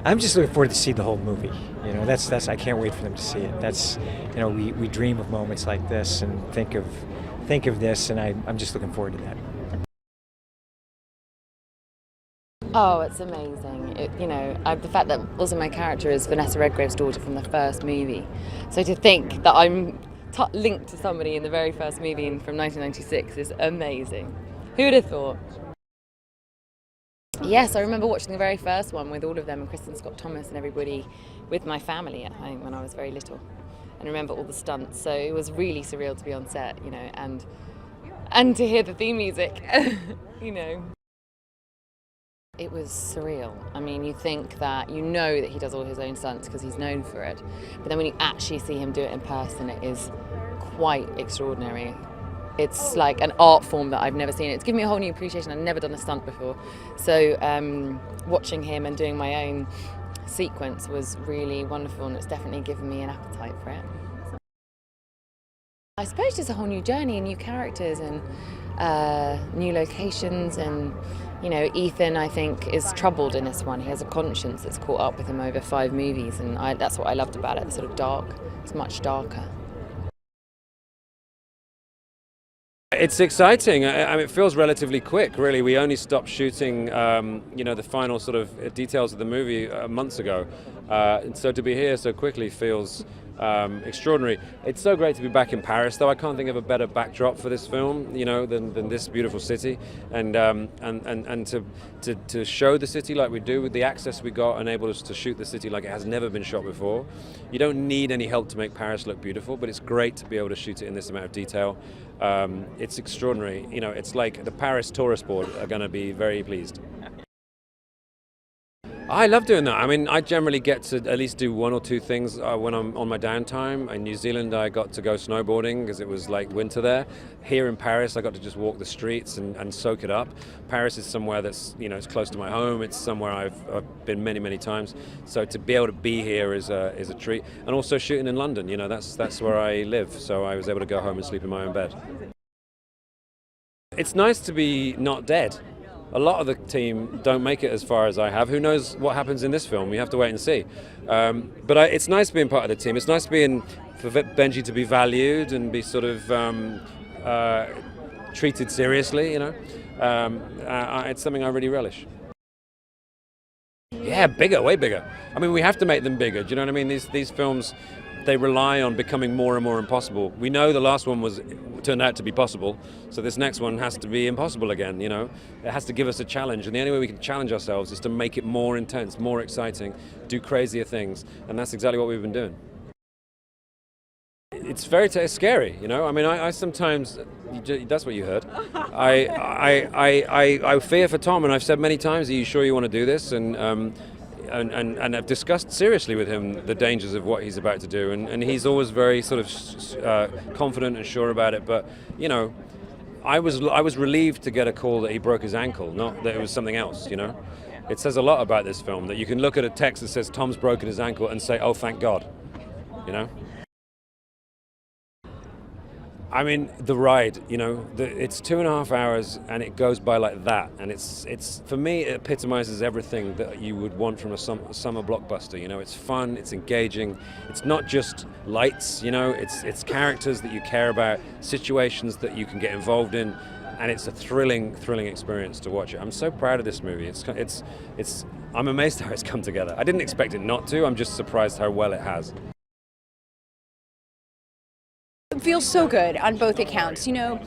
I'm just looking forward to see the whole movie. That's I can't wait for them to see it. That's we dream of moments like this and think of this, and I'm just looking forward to that. Oh, it's amazing. The fact that also my character is Vanessa Redgrave's daughter from the first movie. So to think that I'm linked to somebody in the very first movie from 1996 is amazing. Who would have thought? Yes, I remember watching the very first one with all of them, and Kristen Scott Thomas and everybody, with my family at home when I was very little. And remember all the stunts, so it was really surreal to be on set, and to hear the theme music, It was surreal. I mean, you think that that he does all his own stunts because he's known for it, but then when you actually see him do it in person, it is quite extraordinary. It's like an art form that I've never seen. It's given me a whole new appreciation. I've never done a stunt before, so watching him and doing my own sequence was really wonderful, and it's definitely given me an appetite for it. I suppose just a whole new journey and new characters and new locations, and Ethan, I think, is troubled in this one. He has a conscience that's caught up with him over 5 movies, and that's what I loved about it. It's sort of dark. It's much darker. It's exciting. It feels relatively quick, really. We only stopped shooting, the final sort of details of the movie months ago. And so to be here so quickly feels extraordinary. It's so great to be back in Paris, though. I can't think of a better backdrop for this film, than this beautiful city. And to show the city like we do, with the access we got, enabled us to shoot the city like it has never been shot before. You don't need any help to make Paris look beautiful, but it's great to be able to shoot it in this amount of detail. It's extraordinary. It's like the Paris Tourist Board are going to be very pleased. I love doing that. I mean, I generally get to at least do 1 or 2 things when I'm on my downtime. In New Zealand, I got to go snowboarding because it was like winter there. Here in Paris, I got to just walk the streets and soak it up. Paris is somewhere that's, it's close to my home. It's somewhere I've been many, many times. So to be able to be here is a treat. And also shooting in London, that's where I live. So I was able to go home and sleep in my own bed. It's nice to be not dead. A lot of the team don't make it as far as I have. Who knows what happens in this film? We have to wait and see. But it's nice being part of the team. It's nice for Benji to be valued and be sort of treated seriously, it's something I really relish. Yeah, bigger, way bigger. I mean, we have to make them bigger. Do you know what I mean? These films, they rely on becoming more and more impossible. We know the last one turned out to be possible, so this next one has to be impossible again, It has to give us a challenge, and the only way we can challenge ourselves is to make it more intense, more exciting, do crazier things, and that's exactly what we've been doing. It's very scary, I mean, I sometimes, that's what you heard. I fear for Tom, and I've said many times, are you sure you want to do this? And and have discussed seriously with him the dangers of what he's about to do, and he's always very sort of confident and sure about it. But you know, I was relieved to get a call that he broke his ankle, not that it was something else. You know, it says a lot about this film that you can look at a text that says Tom's broken his ankle and say, oh, thank God. You know. I mean, the ride, you know, it's 2.5 hours and it goes by like that. And it's for me, it epitomizes everything that you would want from a summer blockbuster. You know, it's fun, it's engaging. It's not just lights, you know, it's characters that you care about, situations that you can get involved in. And it's a thrilling experience to watch it. I'm so proud of this movie. I'm amazed how it's come together. I didn't expect it not to. I'm just surprised how well it has. It feels so good on both accounts. You know,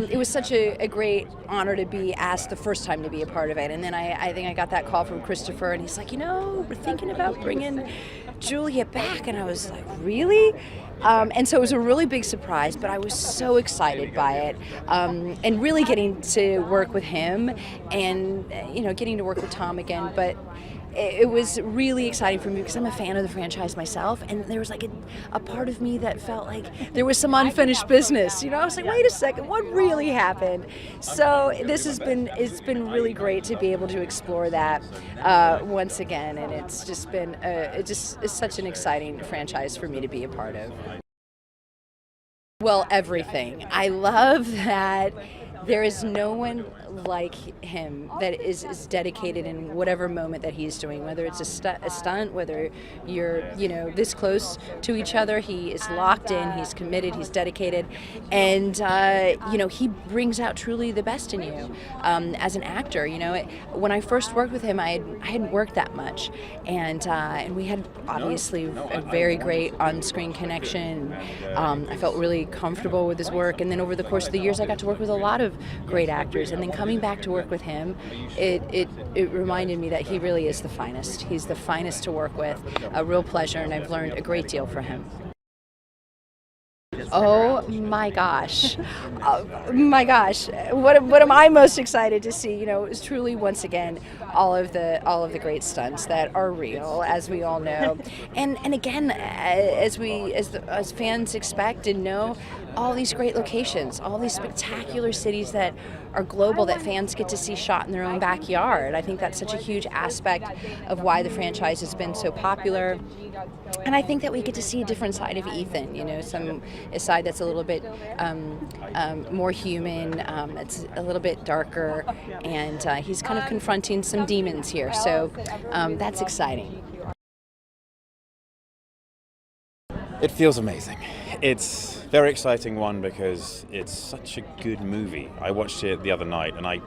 it was such a great honor to be asked the first time to be a part of it. And then I think I got that call from Christopher, and he's like, you know, we're thinking about bringing Julia back. And I was like, really? And so it was a really big surprise, but I was so excited by it, and really getting to work with him and, you know, getting to work with Tom again. But it was really exciting for me because I'm a fan of the franchise myself, and there was like a part of me that felt like there was some unfinished business. You know, I was like, wait a second, what really happened? So it's been really great to be able to explore that once again, and it's just been it's such an exciting franchise for me to be a part of. Well, everything. I love that there is no one like him that is dedicated in whatever moment that he's doing, whether it's a stunt, whether you're, you know, this close to each other. He is locked in, he's committed, he's dedicated, and you know, he brings out truly the best in you as an actor. You know, when I first worked with him, I hadn't worked that much, and we had obviously a very great on-screen connection. I felt really comfortable with his work, and then over the course of the years, I got to work with a lot of great actors, and then coming back to work with him, it reminded me that he really is the finest. He's the finest to work with. A real pleasure, and I've learned a great deal from him. Oh my gosh. My gosh. What am I most excited to see? You know, is truly once again all of the great stunts that are real, as we all know. And again, as fans expect and know, all these great locations, all these spectacular cities that are global that fans get to see shot in their own backyard. I think that's such a huge aspect of why the franchise has been so popular. And I think that we get to see a different side of Ethan, you know, a side that's a little bit more human, it's a little bit darker, and he's kind of confronting some demons here. So that's exciting. It feels amazing. It's a very exciting one because it's such a good movie. I watched it the other night and I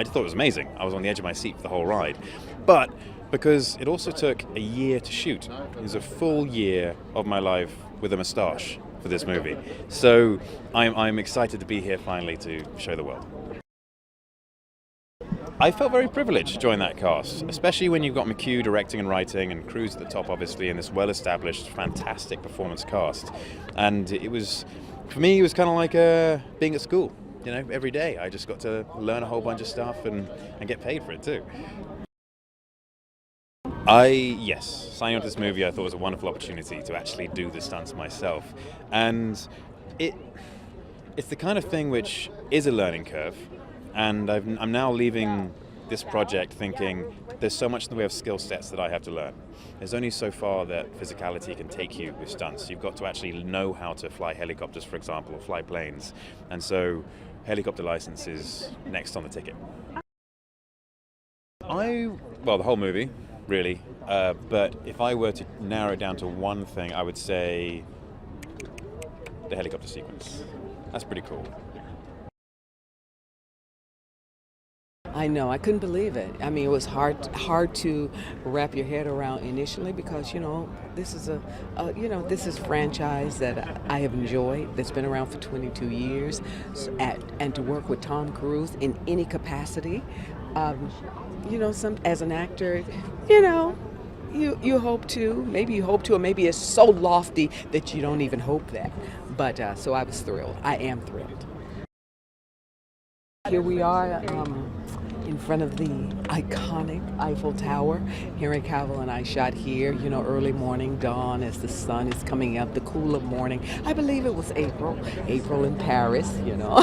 thought it was amazing. I was on the edge of my seat for the whole ride. But because it also took a year to shoot. It was a full year of my life with a moustache for this movie. So I'm excited to be here finally to show the world. I felt very privileged to join that cast, especially when you've got McHugh directing and writing and Cruise at the top, obviously, and this well-established, fantastic performance cast. And it was, for me, it was kind of like being at school. You know, every day I just got to learn a whole bunch of stuff and get paid for it too. Yes, signing on to this movie I thought was a wonderful opportunity to actually do the stunts myself. And it's the kind of thing which is a learning curve. And I'm now leaving this project thinking there's so much in the way of skill sets that I have to learn. There's only so far that physicality can take you with stunts. You've got to actually know how to fly helicopters, for example, or fly planes. And so helicopter license is next on the ticket. Well, the whole movie, really. But if I were to narrow it down to one thing, I would say the helicopter sequence. That's pretty cool. I know, I couldn't believe it. I mean, it was hard to wrap your head around initially because, you know, this is this is a franchise that I have enjoyed, that's been around for 22 years, and to work with Tom Cruise in any capacity, you know, as an actor, you know, you hope to, or maybe it's so lofty that you don't even hope that. But so I was thrilled. I am thrilled. Here we are in front of the iconic Eiffel Tower. Henry Cavill and I shot here, you know, early morning dawn as the sun is coming up, the cool of morning. I believe it was April in Paris, you know.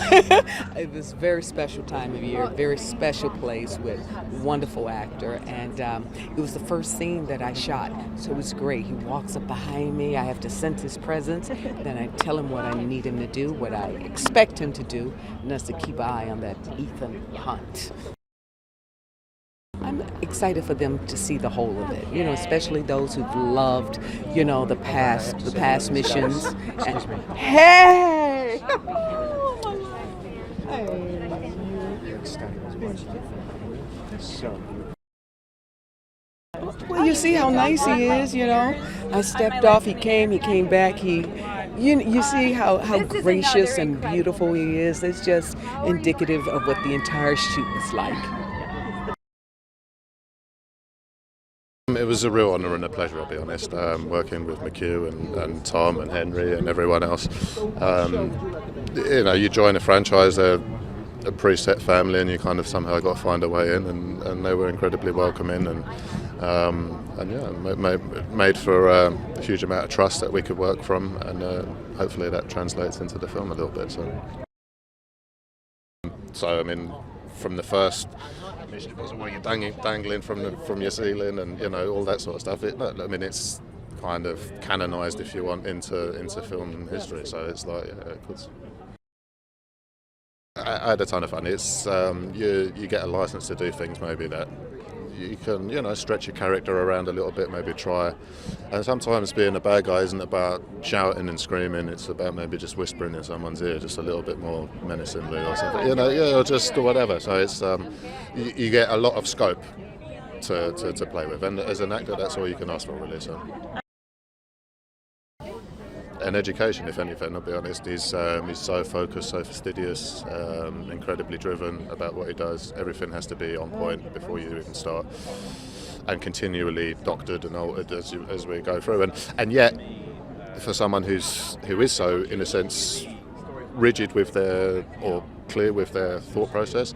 It was a very special time of year, very special place with wonderful actor, and it was the first scene that I shot, so it was great. He walks up behind me, I have to sense his presence, then I tell him what I need him to do, what I expect him to do, and that's to keep an eye on that Ethan Hunt. I'm excited for them to see the whole of it, you know, especially those who've loved, you know, the past missions. And, hey! Well, you see how nice he is, you know. I stepped off, he came back, you see how gracious and beautiful he is. It's just indicative of what the entire shoot was like. It was a real honour and a pleasure, I'll be honest, working with McHugh and Tom and Henry and everyone else. You know, you join a franchise, they're a preset family, and you kind of somehow got to find a way in, and they were incredibly welcoming, and yeah, made for a huge amount of trust that we could work from, and hopefully that translates into the film a little bit. So I mean, from the first mission, it wasn't where you're dangling from your ceiling, and you know, all that sort of stuff. I mean, it's kind of canonised, if you want, into film history. So it's like, yeah, it could. I had a ton of fun. It's you get a license to do things maybe that you can, you know, stretch your character around a little bit, maybe try. And sometimes being a bad guy isn't about shouting and screaming. It's about maybe just whispering in someone's ear, just a little bit more menacingly or something. You know, yeah, or just whatever. So it's you get a lot of scope to play with, and as an actor, that's all you can ask for, really. So. An education, if anything, I'll be honest. He's so focused, so fastidious, incredibly driven about what he does. Everything has to be on point before you even start, and continually doctored and altered as we go through. And yet, for someone who is so, in a sense, rigid with or clear with their thought process,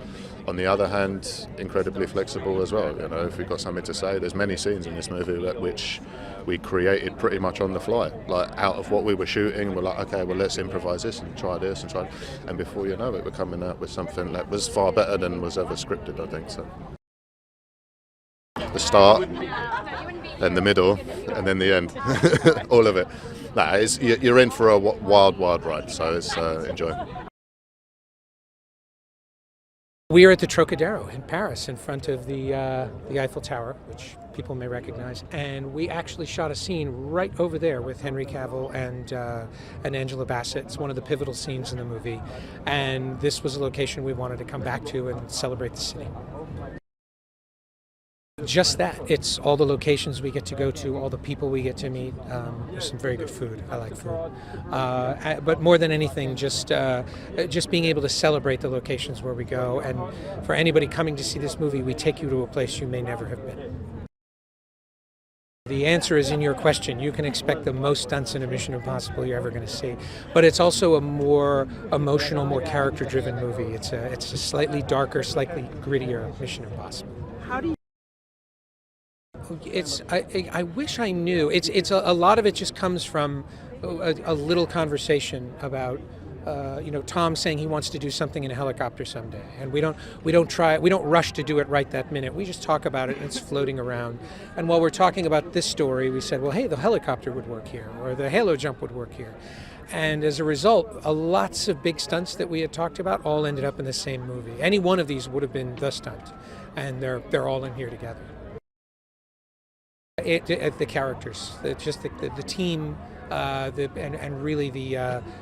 on the other hand, incredibly flexible as well. You know, if we've got something to say, there's many scenes in this movie which we created pretty much on the fly, like out of what we were shooting. We're like, okay, well, let's improvise this and try this and try, and before you know it, we're coming out with something that was far better than was ever scripted, I think. So the start, then the middle, and then the end, all of it. You're in for a wild ride, so it's enjoy. We are at the Trocadero in Paris, in front of the Eiffel Tower, which people may recognize, and we actually shot a scene right over there with Henry Cavill and Angela Bassett. It's one of the pivotal scenes in the movie, and this was a location we wanted to come back to and celebrate the city. Just that. It's all the locations we get to go to, all the people we get to meet. There's some very good food. I like food. But more than anything, just being able to celebrate the locations where we go. And for anybody coming to see this movie, we take you to a place you may never have been. The answer is in your question. You can expect the most stunts in a Mission Impossible you're ever going to see. But it's also a more emotional, more character-driven movie. It's a slightly darker, slightly grittier Mission Impossible. How do you... I wish I knew. It's a lot of it just comes from a little conversation about Tom saying he wants to do something in a helicopter someday, and we don't rush to do it right that minute. We just talk about it, and it's floating around. And while we're talking about this story, we said, well, hey, the helicopter would work here, or the halo jump would work here. And as a result, lots of big stunts that we had talked about all ended up in the same movie. Any one of these would have been the stunt, and they're all in here together. The characters, just the team, and really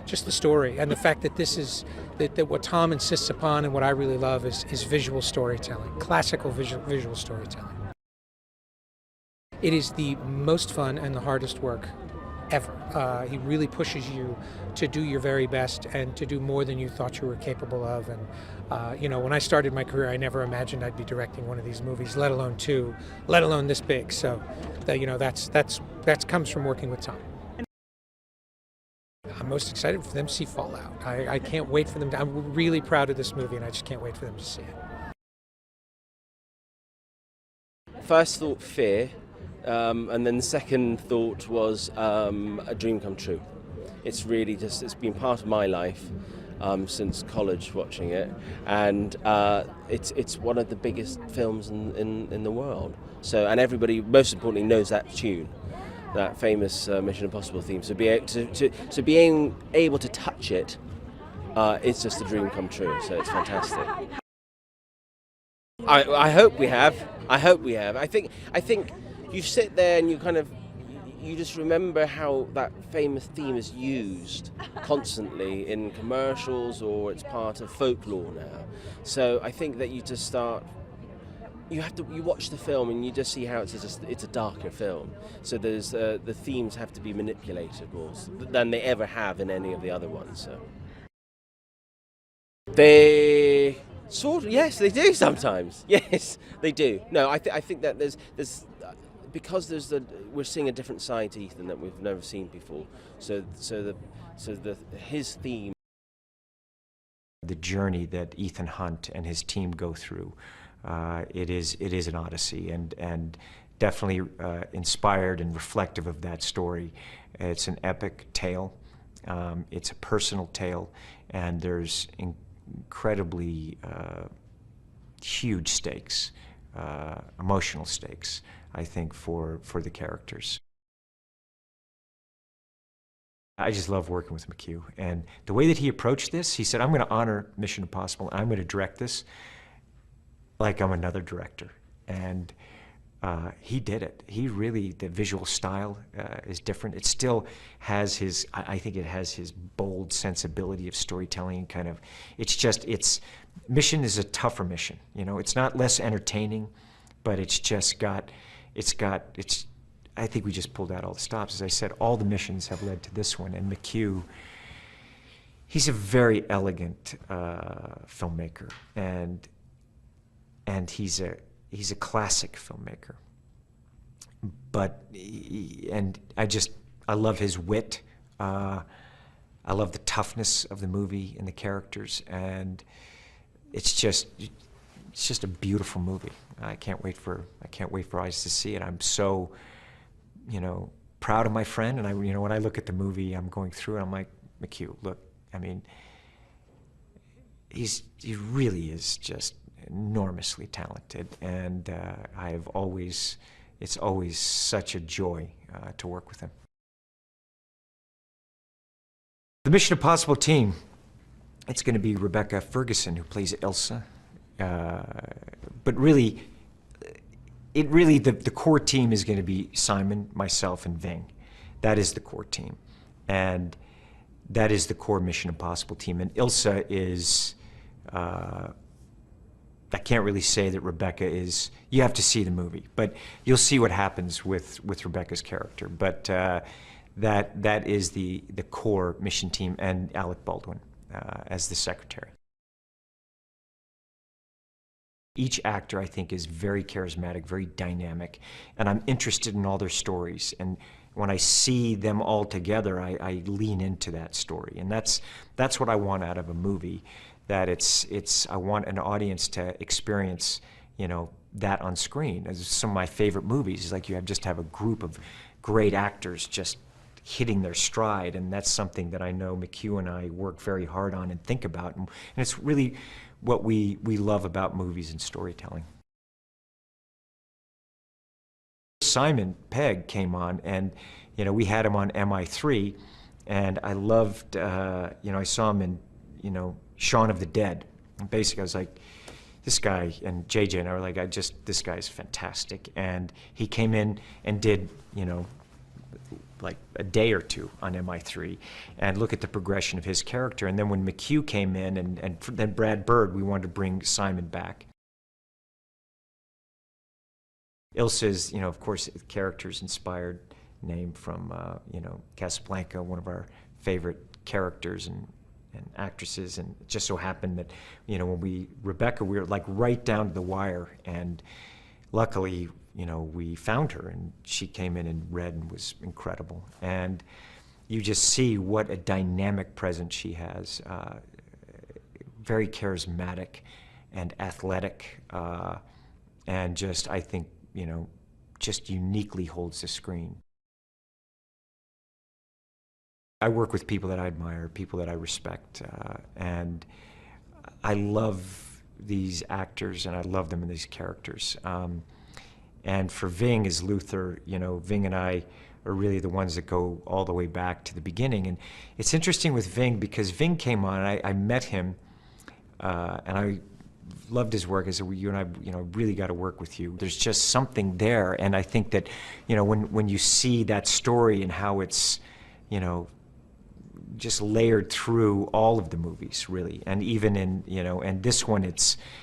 just the story, and the fact that this is that what Tom insists upon, and what I really love is visual storytelling, classical visual storytelling. It is the most fun and the hardest work ever. He really pushes you to do your very best and to do more than you thought you were capable of. And when I started my career, I never imagined I'd be directing one of these movies, let alone two, let alone this big. So, that comes from working with Tom. I'm most excited for them to see Fallout. I can't wait for them to. I'm really proud of this movie, and I just can't wait for them to see it. First thought, fear, and then the second thought was a dream come true. It's really just, it's been part of my life since college watching it, and it's one of the biggest films in the world. So, and everybody, most importantly, knows that tune, that famous Mission Impossible theme. So being able to touch it, it's just a dream come true. So it's fantastic. I hope we have. I hope we have. I think you sit there and you just remember how that famous theme is used constantly in commercials, or it's part of folklore now. So I think that you just start. You watch the film and you just see how it's a darker film. So there's the themes have to be manipulated more than they ever have in any of the other ones. So they sort of, yes, they do sometimes. Yes, they do. No, I think that there's because we're seeing a different side to Ethan that we've never seen before. So his theme. The journey that Ethan Hunt and his team go through. It is an odyssey, and definitely inspired and reflective of that story. It's an epic tale. It's a personal tale, and there's incredibly huge stakes, emotional stakes, I think, for the characters. I just love working with McHugh, and the way that he approached this, he said, I'm going to honor Mission Impossible, and I'm going to direct this like I'm another director. And he did it. He really, the visual style is different. It still has his, I think it has his bold sensibility of storytelling, kind of, Mission is a tougher mission, you know. It's not less entertaining, but it's just got, I think we just pulled out all the stops. As I said, all the missions have led to this one, and McHugh, he's a very elegant filmmaker, and he's a classic filmmaker. But I love his wit. I love the toughness of the movie and the characters, and it's just a beautiful movie. I can't wait for eyes to see it. I'm so, proud of my friend, and when I look at the movie, I'm going through it, I'm like, McHugh, look, I mean, he really is just enormously talented, and it's always such a joy to work with him. The Mission Impossible team, it's going to be Rebecca Ferguson, who plays Ilsa, but really, the core team is going to be Simon, myself, and Ving. That is the core team, and that is the core Mission Impossible team. And Ilsa is, I can't really say that Rebecca is, you have to see the movie, but you'll see what happens with Rebecca's character. But that is the core mission team, and Alec Baldwin as the secretary. Each actor, I think, is very charismatic, very dynamic, and I'm interested in all their stories. And when I see them all together, I lean into that story, and that's what I want out of a movie. That I want an audience to experience, that on screen. As some of my favorite movies is like you just have a group of great actors just hitting their stride, and that's something that I know McHugh and I work very hard on and think about, and it's really what we love about movies and storytelling. Simon Pegg came on, and we had him on MI3, and I loved, I saw him in, Shaun of the Dead. And basically I was like, this guy, and JJ and I were like, this guy's fantastic. And he came in and did, like a day or two on MI3, and look at the progression of his character. And then when McHugh came in, and then Brad Bird, we wanted to bring Simon back. Ilsa's, of course, the character's inspired name from, Casablanca, one of our favorite characters and actresses, and it just so happened that, when Rebecca, we were like right down to the wire, and luckily, we found her, and she came in and read and was incredible. And you just see what a dynamic presence she has, very charismatic and athletic, and just, I think, you know, just uniquely holds the screen. I work with people that I admire, people that I respect, and I love these actors and I love them in these characters. And for Ving as Luther, you know, Ving and I are really the ones that go all the way back to the beginning. And it's interesting with Ving because Ving came on, and I met him, and I loved his work. I said, well, you and I, you know, really got to work with you. There's just something there, and I think that, you know, when you see that story and how it's, you know, just layered through all of the movies, really, and even in, you know, and this one,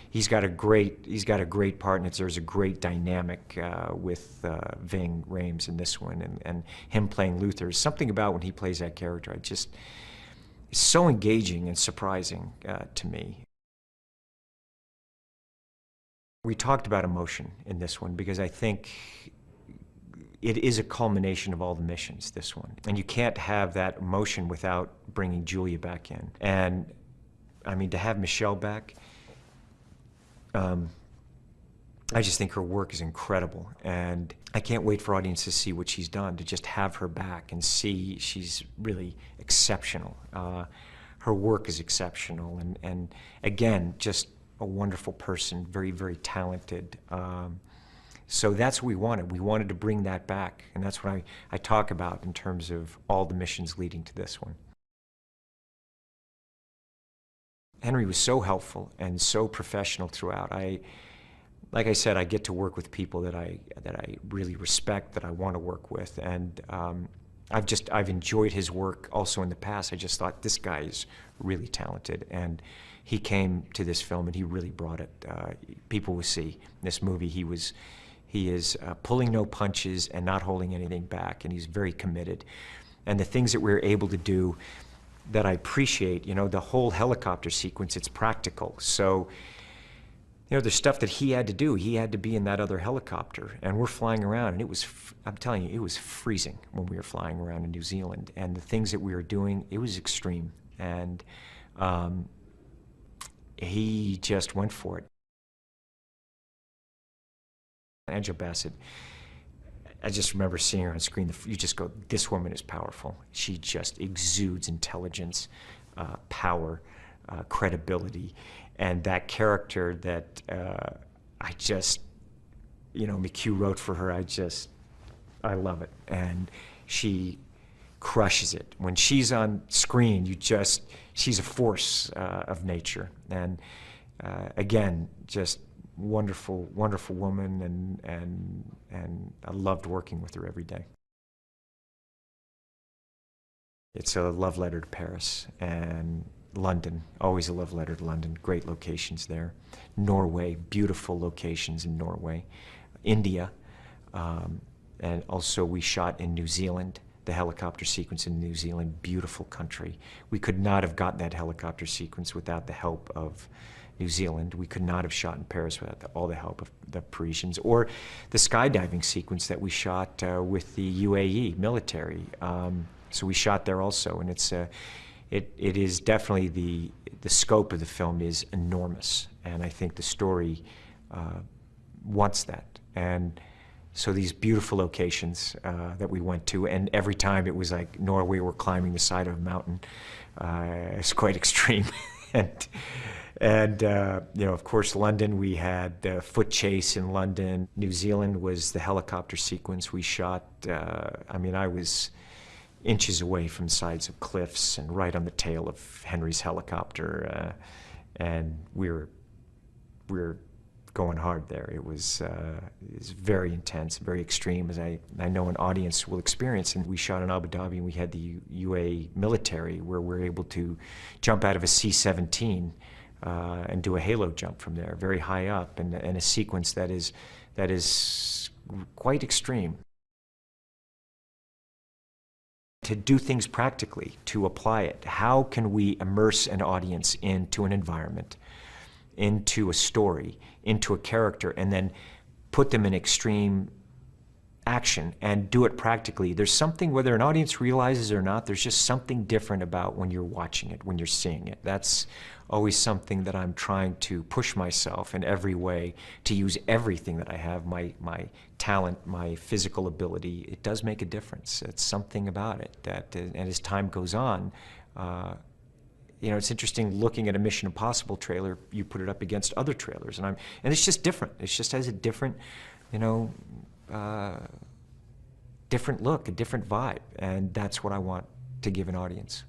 he's got a great part, and there's a great dynamic with Ving Rhames in this one, and him playing Luther. Something about when he plays that character, it's so engaging and surprising to me. We talked about emotion in this one because I think it is a culmination of all the missions, this one. And you can't have that emotion without bringing Julia back in. And, I mean, to have Michelle back, I just think her work is incredible. And I can't wait for audiences to see what she's done, to just have her back and see she's really exceptional. Her work is exceptional. And again, just a wonderful person, very, very talented. So that's what we wanted. We wanted to bring that back, and that's what I talk about in terms of all the missions leading to this one. Henry was so helpful and so professional throughout. Like I said, I get to work with people that I really respect, that I want to work with, and I've enjoyed his work also in the past. I just thought this guy is really talented, and he came to this film and he really brought it. People will see in this movie he is pulling no punches and not holding anything back, and he's very committed. And the things that we're able to do that I appreciate, you know, the whole helicopter sequence, it's practical. So, you know, the stuff that he had to do, he had to be in that other helicopter, and we're flying around, and it was, I'm telling you, it was freezing when we were flying around in New Zealand, and the things that we were doing, it was extreme. And he just went for it. Angela Bassett, I just remember seeing her on screen, you just go, this woman is powerful. She just exudes intelligence, power, credibility, and that character that I just, you know, McHugh wrote for her, I love it. And she crushes it. When she's on screen, she's a force of nature. And again, just wonderful, wonderful woman, and I loved working with her every day. It's a love letter to Paris, and London, always a love letter to London, great locations there. Norway, beautiful locations in Norway. India, and also we shot in New Zealand, the helicopter sequence in New Zealand, beautiful country. We could not have gotten that helicopter sequence without the help of New Zealand. We could not have shot in Paris without all the help of the Parisians, or the skydiving sequence that we shot with the UAE military. So we shot there also, and it is definitely the scope of the film is enormous, and I think the story wants that. And so these beautiful locations that we went to, and every time it was like Norway, we're climbing the side of a mountain. It's quite extreme. And you know, of course, London, we had foot chase in London. New Zealand was the helicopter sequence we shot. I mean, I was inches away from sides of cliffs and right on the tail of Henry's helicopter, and we were going hard there. It was very intense, very extreme, as I know an audience will experience. And we shot in Abu Dhabi, and we had the UAE military, where we're able to jump out of a C-17 and do a halo jump from there, very high up, and a sequence that is quite extreme. To do things practically, to apply it, how can we immerse an audience into an environment, into a story, into a character, and then put them in extreme action and do it practically. There's something, whether an audience realizes it or not, there's just something different about when you're watching it, when you're seeing it. That's always something that I'm trying to push myself in every way, to use everything that I have, my talent, my physical ability. It does make a difference. It's something about it that, and as time goes on, you know, it's interesting looking at a Mission Impossible trailer, you put it up against other trailers, and it's just different. It just has a different, you know, different look, a different vibe, and that's what I want to give an audience.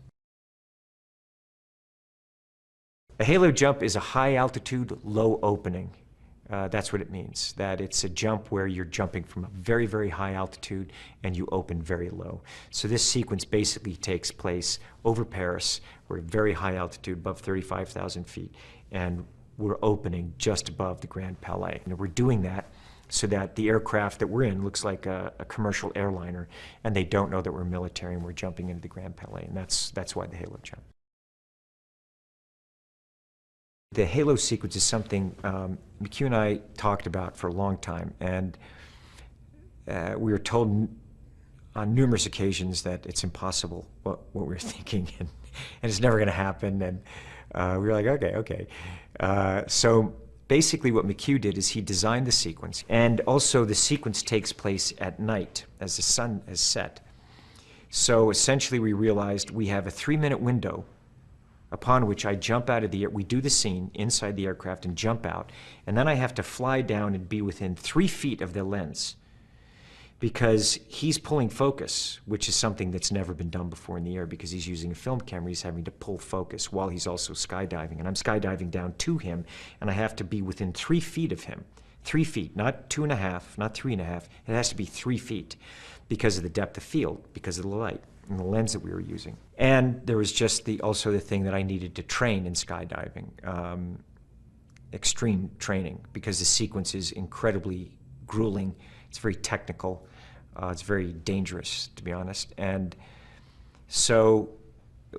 A halo jump is a high altitude, low opening. That's what it means, that it's a jump where you're jumping from a very, very high altitude and you open very low. So this sequence basically takes place over Paris. We're at very high altitude, above 35,000 feet, and we're opening just above the Grand Palais. And we're doing that so that the aircraft that we're in looks like a commercial airliner, and they don't know that we're military and we're jumping into the Grand Palais, and that's why the halo jump. The halo sequence is something McHugh and I talked about for a long time, and we were told on numerous occasions that it's impossible what we were thinking, and it's never going to happen, and we were like, okay. So basically what McHugh did is he designed the sequence, and also the sequence takes place at night as the sun has set. So essentially we realized we have a 3-minute window upon which I jump out of the air. We do the scene inside the aircraft and jump out, and then I have to fly down and be within 3 feet of the lens, because he's pulling focus, which is something that's never been done before in the air, because he's using a film camera. He's having to pull focus while he's also skydiving, and I'm skydiving down to him, and I have to be within 3 feet of him. 3 feet, not 2.5, not 3.5. It has to be 3 feet because of the depth of field, because of the light and the lens that we were using. And there was just also the thing that I needed to train in skydiving, extreme training, because the sequence is incredibly grueling. It's very technical. It's very dangerous, to be honest. And so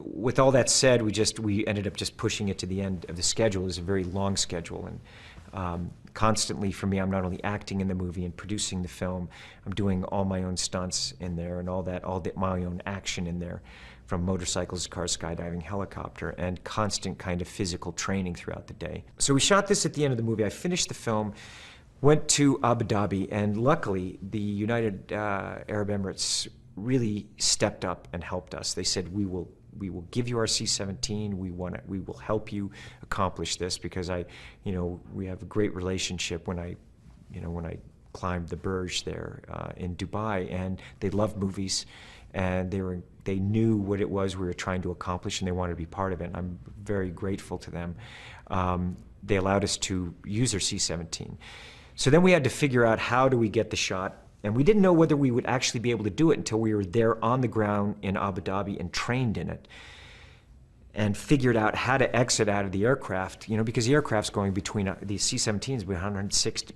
with all that said, we ended up just pushing it to the end of the schedule. It was a very long schedule, and constantly for me, I'm not only acting in the movie and producing the film, I'm doing all my own stunts in there and all my own action in there, from motorcycles, cars, skydiving, helicopter, and constant kind of physical training throughout the day. So we shot this at the end of the movie. I finished the film, went to Abu Dhabi, and luckily the United Arab Emirates really stepped up and helped us. They said, we will give you our C-17. We will help you accomplish this, because we have a great relationship. When I climbed the Burj there in Dubai, and they loved movies, and they knew what it was we were trying to accomplish, and they wanted to be part of it. And I'm very grateful to them. They allowed us to use their C-17. So then we had to figure out, how do we get the shot? And we didn't know whether we would actually be able to do it until we were there on the ground in Abu Dhabi and trained in it, and figured out how to exit out of the aircraft, because the aircraft's going between, the C-17s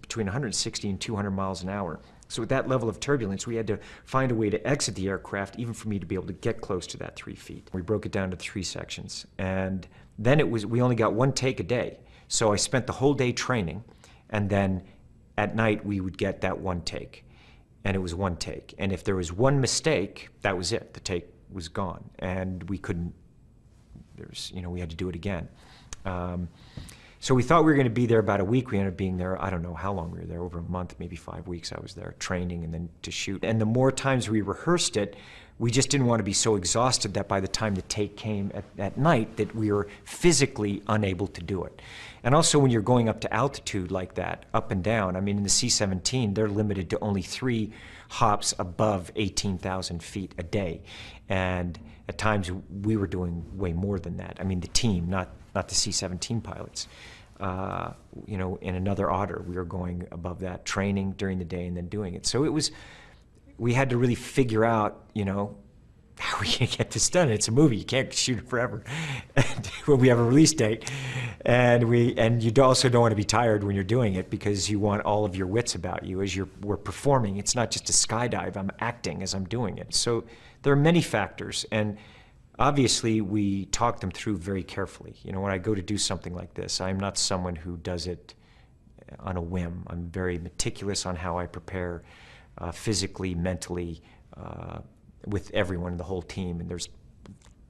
between 160 and 200 miles an hour. So with that level of turbulence, we had to find a way to exit the aircraft, even for me to be able to get close to that 3 feet. We broke it down to 3 sections. And then we only got 1 take a day. So I spent the whole day training, and then at night we would get that 1 take. And it was 1 take. And if there was 1 mistake, that was it. The take was gone. And we couldn't, we had to do it again. So we thought we were going to be there about a week. We ended up being there, I don't know how long we were there, over a month, maybe 5 weeks I was there training and then to shoot. And the more times we rehearsed it, we just didn't want to be so exhausted that by the time the take came at night that we were physically unable to do it. And also when you're going up to altitude like that, up and down, I mean in the C-17, they're limited to only 3 hops above 18,000 feet a day. And at times we were doing way more than that. I mean the team, not the C-17 pilots. In another order, we were going above that, training during the day and then doing it. So we had to really figure out, how we can get this done. It's a movie, you can't shoot it forever. And when we have a release date, and you also don't want to be tired when you're doing it, because you want all of your wits about you as we're performing. It's not just a skydive, I'm acting as I'm doing it. So there are many factors, and obviously we talk them through very carefully. When I go to do something like this, I'm not someone who does it on a whim. I'm very meticulous on how I prepare physically, mentally, with everyone, the whole team, and there's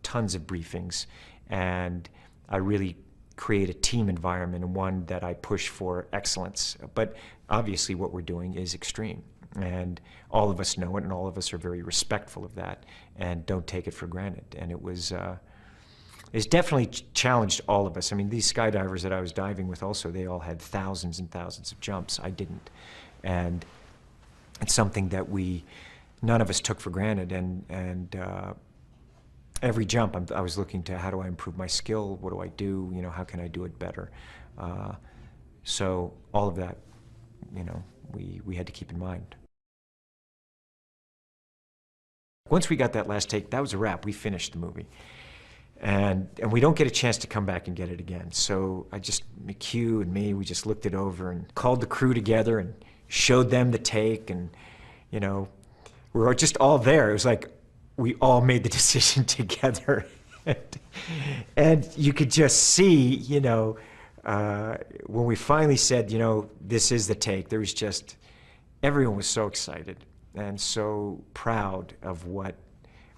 tons of briefings, and I really create a team environment and one that I push for excellence. But obviously what we're doing is extreme, and all of us know it, and all of us are very respectful of that and don't take it for granted. And it was it's definitely challenged all of us. I mean, these skydivers that I was diving with also, they all had thousands and thousands of jumps. I didn't. And it's something that none of us took for granted, and every jump I was looking to, how do I improve my skill, what do I do, you know, how can I do it better? So all of that, you know, we had to keep in mind. Once we got that last take, that was a wrap. We finished the movie. And we don't get a chance to come back and get it again. So McHugh and me, we just looked it over and called the crew together and showed them the take, and, you know, we were just all there. It was like we all made the decision together. And you could just see, you know, when we finally said, you know, this is the take, there was just, everyone was so excited and so proud of what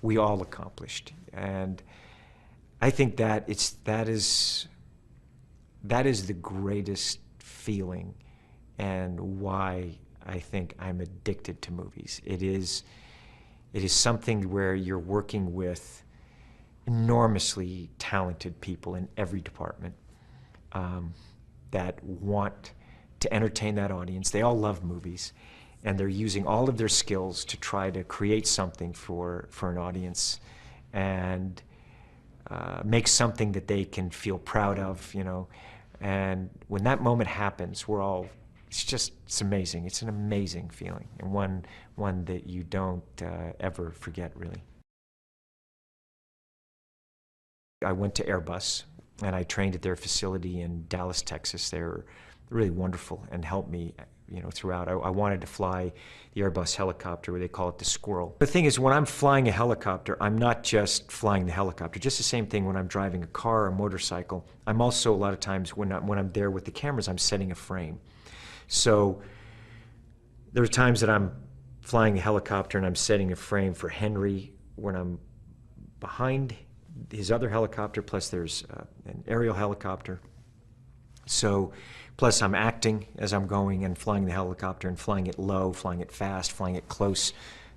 we all accomplished. And I think that that is the greatest feeling, and why I think I'm addicted to movies. It is something where you're working with enormously talented people in every department that want to entertain that audience. They all love movies, and they're using all of their skills to try to create something for an audience, and make something that they can feel proud of, you know. And when that moment happens, it's amazing. It's an amazing feeling, and one that you don't ever forget, really. I went to Airbus, and I trained at their facility in Dallas, Texas. They were really wonderful and helped me, you know, throughout. I wanted to fly the Airbus helicopter, where they call it the Squirrel. The thing is, when I'm flying a helicopter, I'm not just flying the helicopter. Just the same thing when I'm driving a car or a motorcycle. I'm also, a lot of times, when I'm there with the cameras, I'm setting a frame. So there are times that I'm flying a helicopter and I'm setting a frame for Henry when I'm behind his other helicopter, plus there's an aerial helicopter. So, plus I'm acting as I'm going and flying the helicopter, and flying it low, flying it fast, flying it close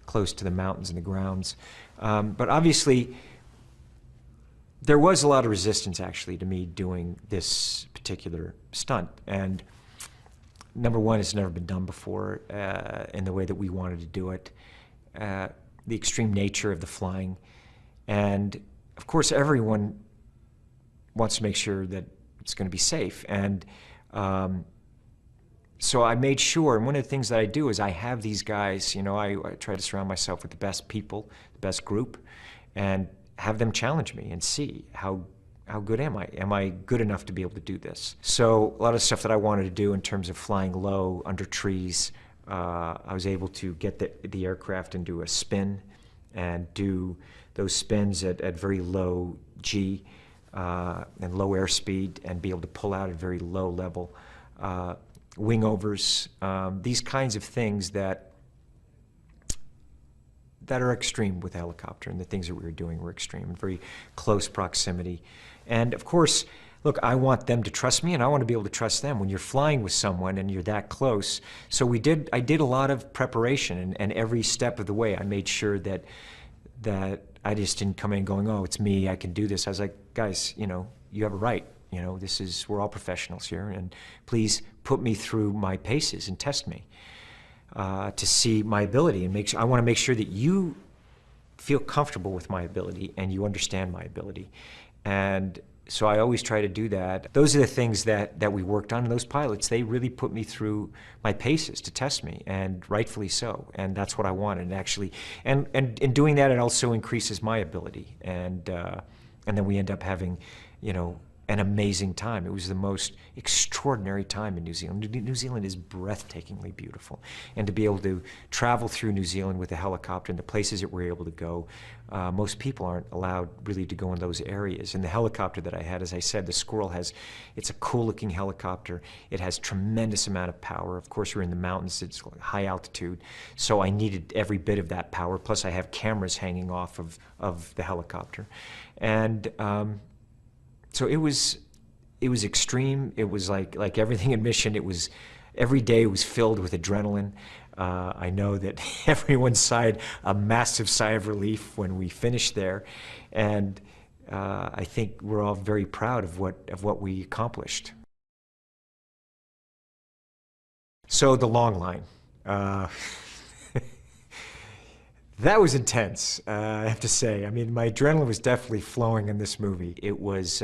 to the mountains and the grounds. But obviously, there was a lot of resistance, actually, to me doing this particular stunt. And number one, it's never been done before in the way that we wanted to do it. The extreme nature of the flying. And of course, everyone wants to make sure that it's going to be safe. And so I made sure, and one of the things that I do is I have these guys, you know, I try to surround myself with the best people, the best group, and have them challenge me and see how good am I? Am I good enough to be able to do this? So a lot of stuff that I wanted to do in terms of flying low under trees, I was able to get the aircraft into a spin and do those spins at very low G and low airspeed, and be able to pull out at very low level. Wing overs, these kinds of things that are extreme with a helicopter, and the things that we were doing were extreme, very close proximity. And of course, look, I want them to trust me, and I want to be able to trust them when you're flying with someone and you're that close. So I did a lot of preparation, and every step of the way I made sure that I just didn't come in going, oh, it's me, I can do this. I was like, guys, you know, you have a right. You know, we're all professionals here, and please put me through my paces and test me to see my ability, and I want to make sure that you feel comfortable with my ability and you understand my ability. And so I always try to do that. Those are the things that we worked on, and those pilots, they really put me through my paces to test me, and rightfully so. And that's what I wanted, actually. And in doing that, it also increases my ability. And then we end up having, you know, an amazing time. It was the most extraordinary time in New Zealand. New Zealand is breathtakingly beautiful. And to be able to travel through New Zealand with a helicopter and the places that we're able to go, most people aren't allowed really to go in those areas. And the helicopter that I had, as I said, the Squirrel it's a cool looking helicopter. It has tremendous amount of power. Of course, we're in the mountains, it's high altitude. So I needed every bit of that power. Plus I have cameras hanging off of the helicopter. And so it was extreme. It was like everything in Mission. It was every day was filled with adrenaline. I know that everyone sighed a massive sigh of relief when we finished there, and I think we're all very proud of what we accomplished. So the long line. That was intense, I have to say. I mean, my adrenaline was definitely flowing in this movie. It was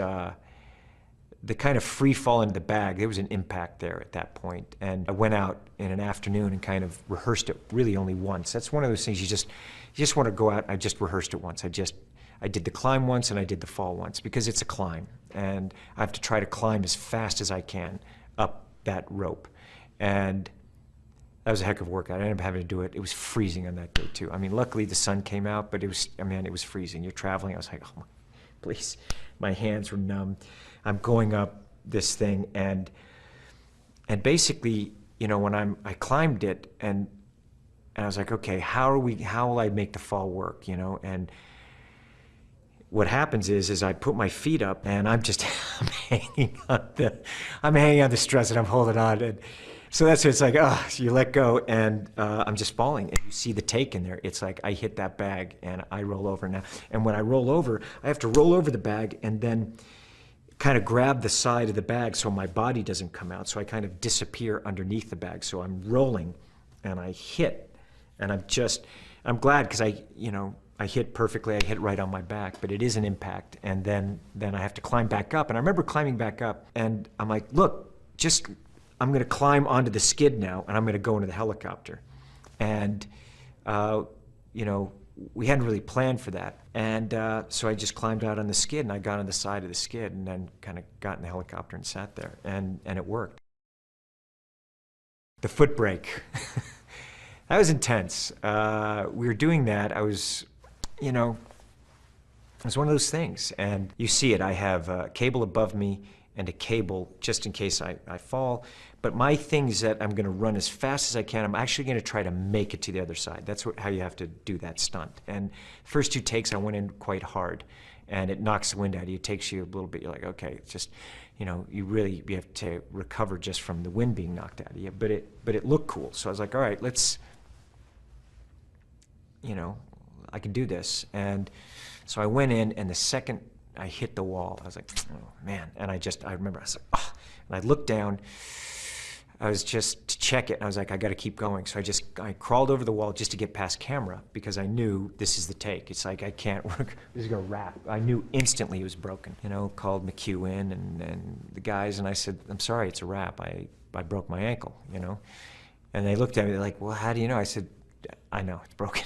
the kind of free fall into the bag. There was an impact there at that point. And I went out in an afternoon and kind of rehearsed it really only once. That's one of those things you just want to go out. I just rehearsed it once. I did the climb once and I did the fall once because it's a climb. And I have to try to climb as fast as I can up that rope. And that was a heck of a workout. I ended up having to do it. It was freezing on that day too. I mean, luckily the sun came out, but it was freezing. You're traveling. I was like, oh, please. My hands were numb. I'm going up this thing, and basically, you know, when I climbed it, and I was like, okay, how will I make the fall work, you know? And what happens is I put my feet up, and I'm hanging on the struts, and I'm holding on, and so that's what it's like. Oh, so you let go, and I'm just falling, and you see the take in there. It's like I hit that bag, and I roll over now. And when I roll over, I have to roll over the bag, and then kind of grab the side of the bag so my body doesn't come out. So I kind of disappear underneath the bag. So I'm rolling, and I hit, and I'm glad because I hit perfectly. I hit right on my back, but it is an impact. And then I have to climb back up. And I remember climbing back up, and I'm like, look, I'm going to climb onto the skid now, and I'm going to go into the helicopter. And, you know, we hadn't really planned for that. And so I just climbed out on the skid, and I got on the side of the skid, and then kind of got in the helicopter and sat there, and it worked. The foot brake. That was intense. We were doing that. I was, you know, it was one of those things. And you see it. I have a cable above me and a cable just in case I fall. But my thing is that I'm going to run as fast as I can. I'm actually going to try to make it to the other side. That's how you have to do that stunt. And first 2 takes, I went in quite hard, and it knocks the wind out of you. It takes you a little bit. You're like, okay, it's just, you know, you have to recover just from the wind being knocked out of you. But it looked cool. So I was like, all right, let's, you know, I can do this. And so I went in, and the second I hit the wall, I was like, oh man. And I remember I was like, oh, and I looked down. I was just to check it, and I was like, I got to keep going. So I crawled over the wall just to get past camera because I knew this is the take. It's like I can't work. This is gonna wrap. I knew instantly it was broken. You know, called McHugh in and the guys, and I said, I'm sorry, it's a wrap. I broke my ankle. You know, and they looked at me. They're like, well, how do you know? I said, I know it's broken.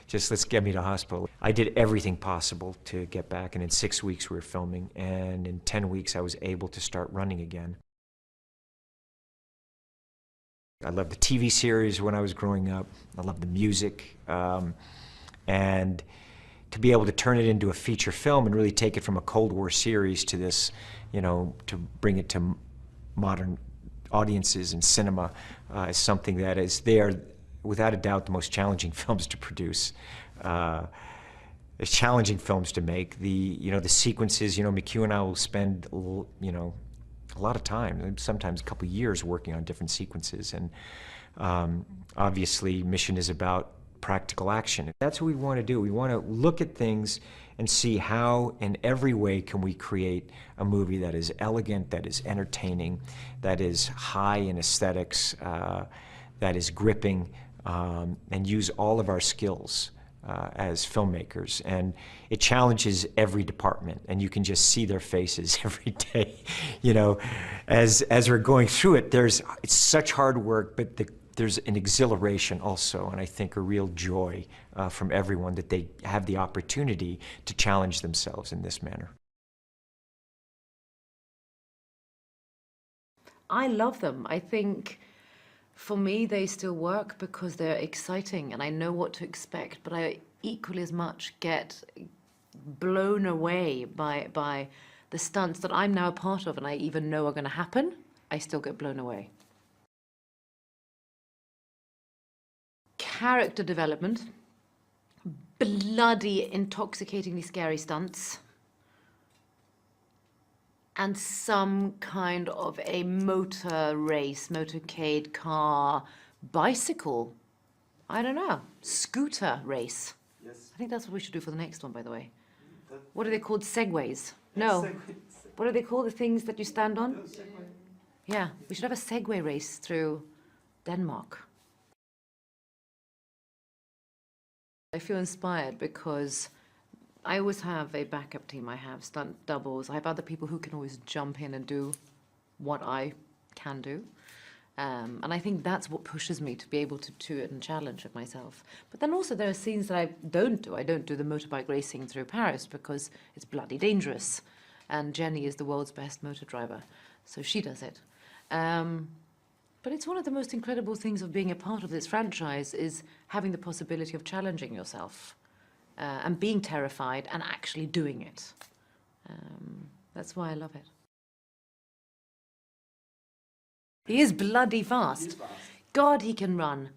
Just let's get me to hospital. I did everything possible to get back, and in 6 weeks we were filming, and in 10 weeks I was able to start running again. I loved the TV series when I was growing up. I loved the music. And to be able to turn it into a feature film and really take it from a Cold War series to this, you know, to bring it to modern audiences and cinema is something that is without a doubt, the most challenging films to produce. It's challenging films to make. The sequences, you know, McHugh and I will spend, you know, a lot of time, sometimes a couple years working on different sequences. And obviously, Mission is about practical action. That's what we want to do. We want to look at things and see how, in every way, can we create a movie that is elegant, that is entertaining, that is high in aesthetics, that is gripping, and use all of our skills as filmmakers. And it challenges every department, and you can just see their faces every day. You know, as we're going through it, it's such hard work, but there's an exhilaration also, and I think a real joy from everyone that they have the opportunity to challenge themselves in this manner. I love them. I think for me they still work because they're exciting and I know what to expect, but I equally as much get blown away by the stunts that I'm now a part of and I even know are going to happen. I still get blown away. Character development, bloody intoxicatingly scary stunts, and some kind of a motor race, motorcade, car, bicycle, I don't know, scooter race. Yes. I think that's what we should do for the next one, by the way. What are they called? Segways? No. What are they called, the things that you stand on? Yeah, we should have a Segway race through Denmark. I feel inspired because I always have a backup team. I have stunt doubles. I have other people who can always jump in and do what I can do. And I think that's what pushes me to be able to do it and challenge it myself. But then also there are scenes that I don't do. I don't do the motorbike racing through Paris because it's bloody dangerous. And Jenny is the world's best motor driver, so she does it. But it's one of the most incredible things of being a part of this franchise is having the possibility of challenging yourself and being terrified and actually doing it. That's why I love it. He is bloody fast. He is fast. God, he can run.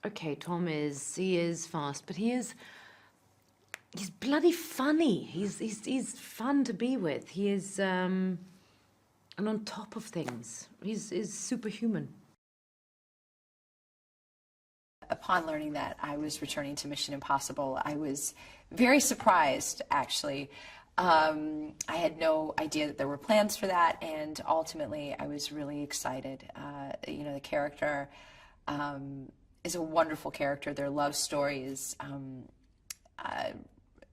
Okay, Tom he is fast, but he's bloody funny. He's fun to be with. He is, and on top of things. He's superhuman. Upon learning that I was returning to Mission Impossible, I was very surprised, actually. I had no idea that there were plans for that, and ultimately I was really excited. You know, the character is a wonderful character. Their love story is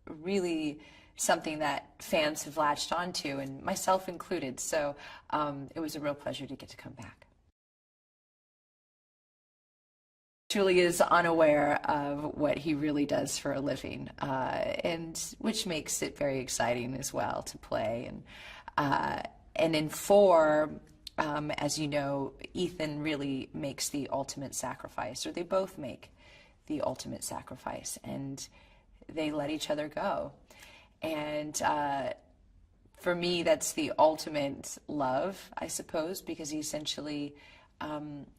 really something that fans have latched onto, and myself included. So it was a real pleasure to get to come back. Truly is unaware of what he really does for a living, and which makes it very exciting as well to play. And in 4, as you know, Ethan really makes the ultimate sacrifice, or they both make the ultimate sacrifice, and they let each other go. And for me, that's the ultimate love, I suppose, because he essentially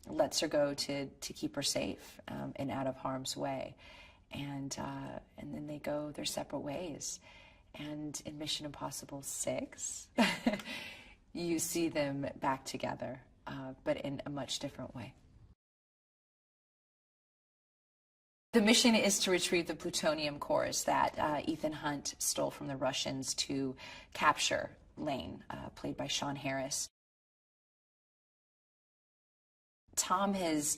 lets her go to keep her safe and out of harm's way. And then they go their separate ways. And in Mission Impossible 6, you see them back together, but in a much different way. The mission is to retrieve the plutonium cores that Ethan Hunt stole from the Russians to capture Lane, played by Sean Harris. Tom has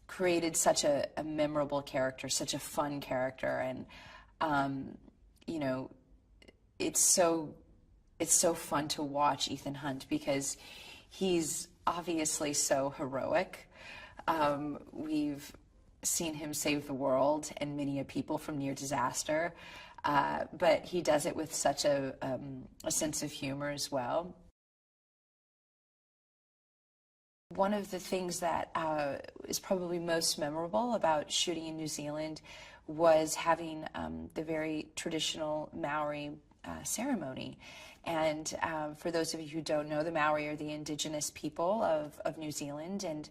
created such a memorable character, such a fun character, and you know, it's so fun to watch Ethan Hunt because he's obviously so heroic. We've seen him save the world and many a people from near disaster, but he does it with such a sense of humor as well. One of the things that is probably most memorable about shooting in New Zealand was having the very traditional Maori ceremony. And for those of you who don't know, the Maori are the indigenous people of New Zealand, and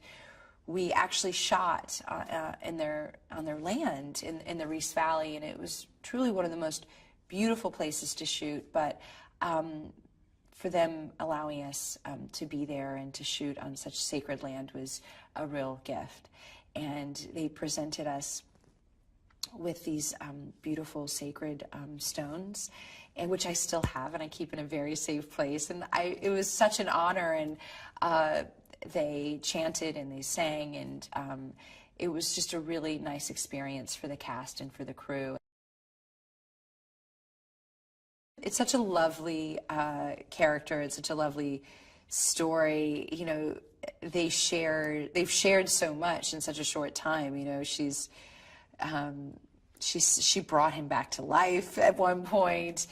we actually shot on their land in the Reese Valley, and it was truly one of the most beautiful places to shoot. But for them allowing us to be there and to shoot on such sacred land was a real gift. And they presented us with these beautiful sacred stones, and which I still have and I keep in a very safe place. And it was such an honor, and they chanted and they sang, and it was just a really nice experience for the cast and for the crew. It's such a lovely character. It's such a lovely story. You know, they've shared so much in such a short time. You know, she's she brought him back to life at one point.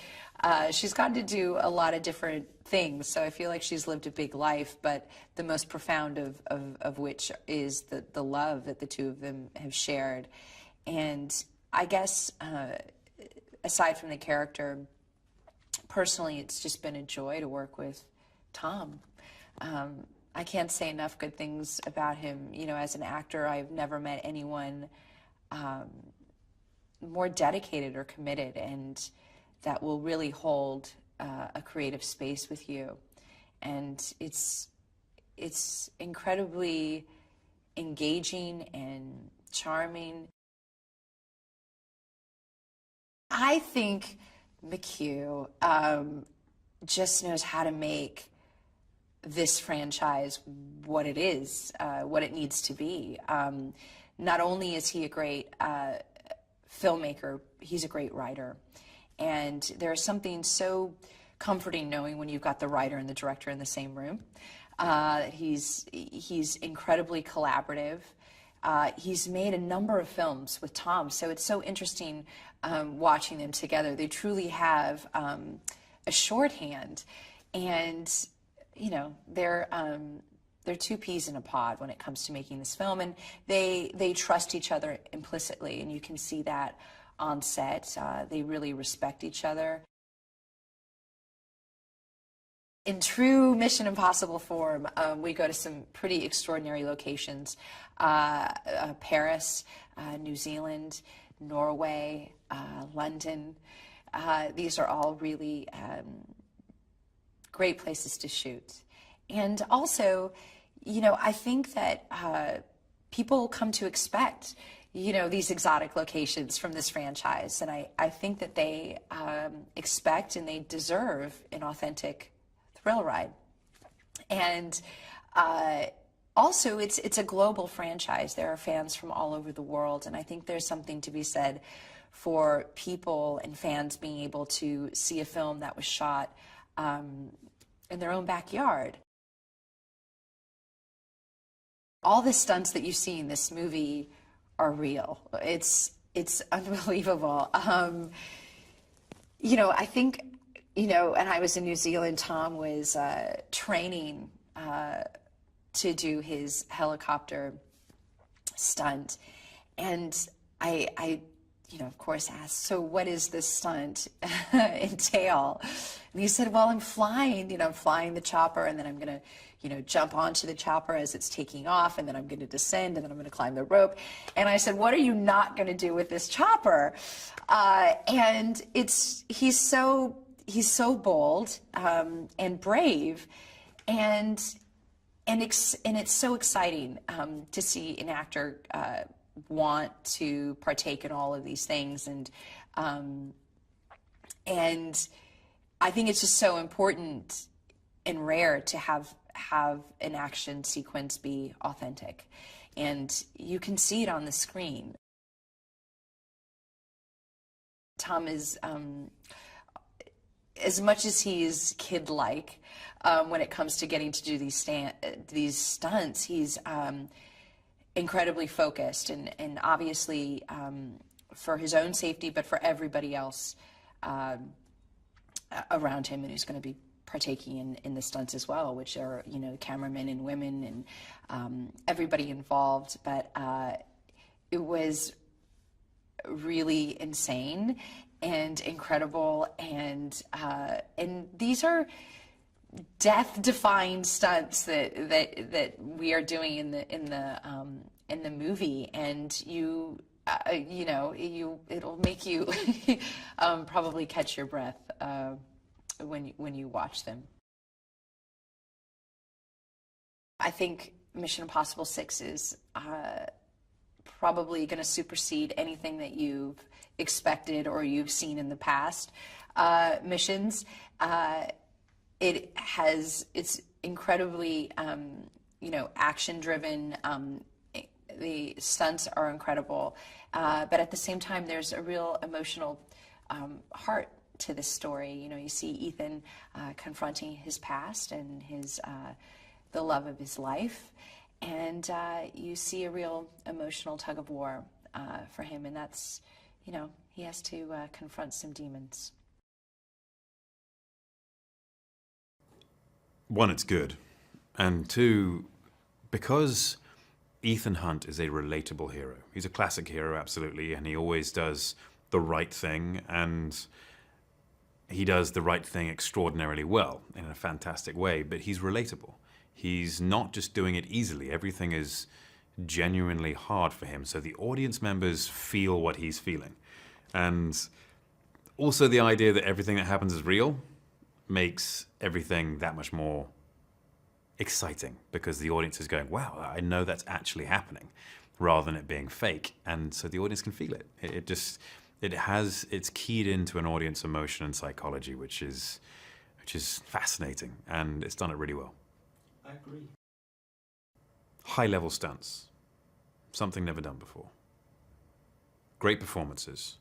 She's gotten to do a lot of different things, so I feel like she's lived a big life, but the most profound of which is the love that the two of them have shared. And I guess, aside from the character, personally, it's just been a joy to work with Tom. I can't say enough good things about him. You know, as an actor, I've never met anyone more dedicated or committed, and that will really hold a creative space with you. And it's incredibly engaging and charming. I think McHugh just knows how to make this franchise what it is, what it needs to be. Not only is he a great filmmaker, he's a great writer. And there's something so comforting knowing when you've got the writer and the director in the same room. He's incredibly collaborative. He's made a number of films with Tom, so it's so interesting watching them together. They truly have a shorthand, and you know, they're two peas in a pod when it comes to making this film, and they trust each other implicitly, and you can see that on set. They really respect each other. In true Mission Impossible form, we go to some pretty extraordinary locations. Paris, New Zealand, Norway, London. These are all really great places to shoot. And also, you know, I think that people come to expect, you know, these exotic locations from this franchise. And I think that they expect and they deserve an authentic thrill ride. And also, it's a global franchise. There are fans from all over the world, and I think there's something to be said for people and fans being able to see a film that was shot in their own backyard. All the stunts that you see in this movie are real. It's unbelievable. You know, I think, you know, and I was in New Zealand, Tom was training to do his helicopter stunt. And I you know, of course asked, so what does this stunt entail? And he said, well, I'm flying, you know, I'm flying the chopper, and then I'm going to, you know, jump onto the chopper as it's taking off, and then I'm going to descend, and then I'm going to climb the rope. And I said, what are you not going to do with this chopper? And he's so bold and brave, and it's so exciting to see an actor want to partake in all of these things, and I think it's just so important and rare to have an action sequence be authentic, and you can see it on the screen. Tom is, as much as he is kid-like when it comes to getting to do these stunts, he's incredibly focused, and obviously for his own safety, but for everybody else around him, and who's going to be partaking in the stunts as well, which are, you know, cameramen and women and everybody involved. But it was really insane and incredible, and these are death-defying stunts that we are doing in the movie, and you know, it'll make you probably catch your breath when you watch them. I think Mission Impossible 6 is probably going to supersede anything that you've expected or you've seen in the past missions. It's incredibly, you know, action-driven. The stunts are incredible, but at the same time, there's a real emotional heart to this story. You know, you see Ethan confronting his past and the love of his life, and you see a real emotional tug of war for him, and that's, you know, he has to confront some demons. One, it's good. And two, because Ethan Hunt is a relatable hero. He's a classic hero, absolutely, and he always does the right thing, and he does the right thing extraordinarily well, in a fantastic way, but he's relatable. He's not just doing it easily. Everything is genuinely hard for him, so the audience members feel what he's feeling. And also the idea that everything that happens is real makes everything that much more exciting, because the audience is going, wow, I know that's actually happening, rather than it being fake. And so the audience can feel it. It's keyed into an audience emotion and psychology, which is fascinating, and it's done it really well. I agree. High-level stunts, something never done before. Great performances,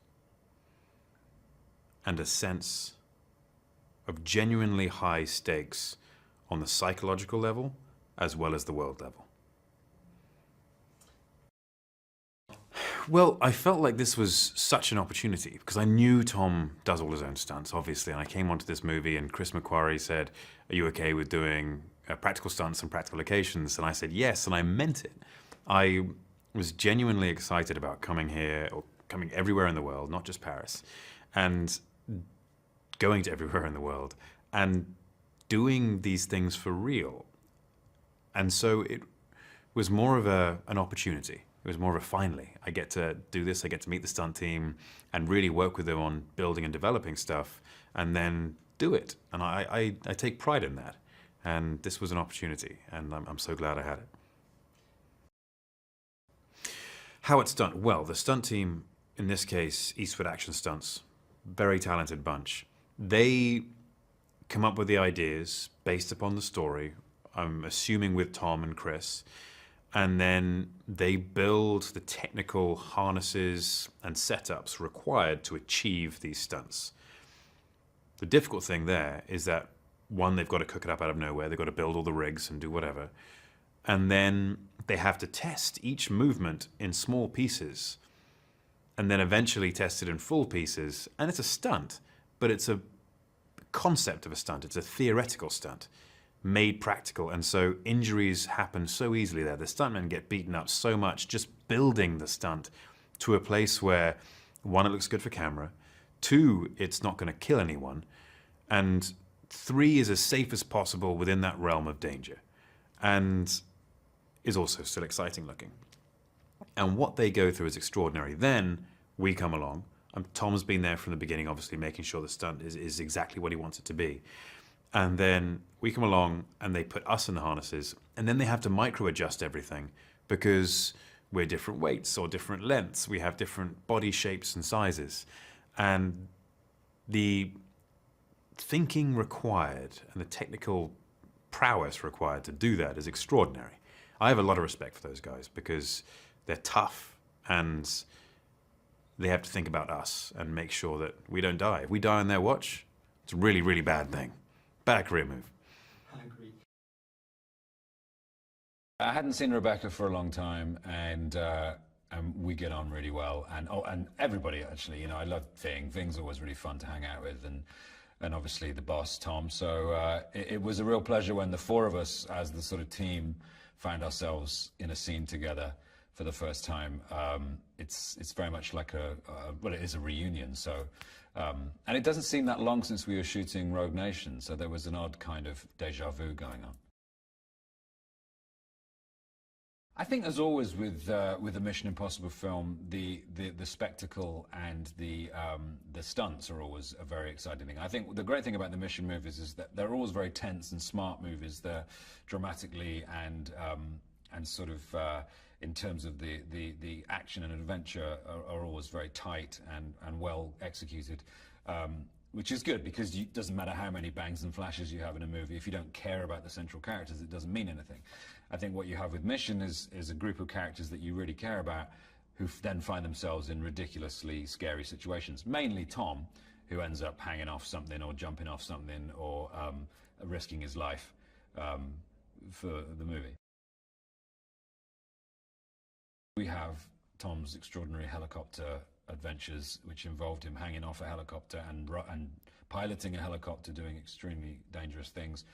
and a sense of genuinely high stakes on the psychological level as well as the world level. Well, I felt like this was such an opportunity because I knew Tom does all his own stunts, obviously, and I came onto this movie and Chris McQuarrie said, are you okay with doing practical stunts and practical locations? And I said yes, and I meant it. I was genuinely excited about coming here, or coming everywhere in the world, not just Paris, and going to everywhere in the world, and doing these things for real. And so it was more of an opportunity. It was more of a finally, I get to do this, I get to meet the stunt team and really work with them on building and developing stuff and then do it. And I take pride in that. And this was an opportunity, and I'm so glad I had it. How it's done? Well, the stunt team, in this case, Eastwood Action Stunts, very talented bunch. They come up with the ideas based upon the story, I'm assuming with Tom and Chris, and then they build the technical harnesses and setups required to achieve these stunts. The difficult thing there is that, one, they've got to cook it up out of nowhere, they've got to build all the rigs and do whatever, and then they have to test each movement in small pieces, and then eventually test it in full pieces, and it's a stunt, but it's a concept of a stunt, it's a theoretical stunt, made practical, and so injuries happen so easily there. The stuntmen get beaten up so much just building the stunt to a place where, one, it looks good for camera, two, it's not going to kill anyone, and three, is as safe as possible within that realm of danger, and is also still exciting looking. And what they go through is extraordinary. Then we come along, and Tom's been there from the beginning, obviously making sure the stunt is exactly what he wants it to be. And then we come along and they put us in the harnesses, and then they have to micro-adjust everything because we're different weights or different lengths. We have different body shapes and sizes. And the thinking required and the technical prowess required to do that is extraordinary. I have a lot of respect for those guys because they're tough and they have to think about us and make sure that we don't die. If we die on their watch, it's a really, really bad thing. Bad career move. I agree. I hadn't seen Rebecca for a long time, and we get on really well. And everybody actually, you know, I love Ving. Ving's always really fun to hang out with, and obviously the boss Tom. So it was a real pleasure when the four of us, as the sort of team, found ourselves in a scene together for the first time. It's very much like well, it is a reunion. So. And it doesn't seem that long since we were shooting Rogue Nation, so there was an odd kind of deja vu going on. I think, as always with a Mission Impossible film, the spectacle and the stunts are always a very exciting thing. I think the great thing about the Mission movies is that they're always very tense and smart movies. They're dramatically and sort of in terms of the action and adventure are always very tight and well executed, which is good because it doesn't matter how many bangs and flashes you have in a movie. If you don't care about the central characters, it doesn't mean anything. I think what you have with Mission is a group of characters that you really care about who then find themselves in ridiculously scary situations. Mainly Tom, who ends up hanging off something or jumping off something or risking his life for the movie. We have Tom's extraordinary helicopter adventures, which involved him hanging off a helicopter and piloting a helicopter, doing extremely dangerous things,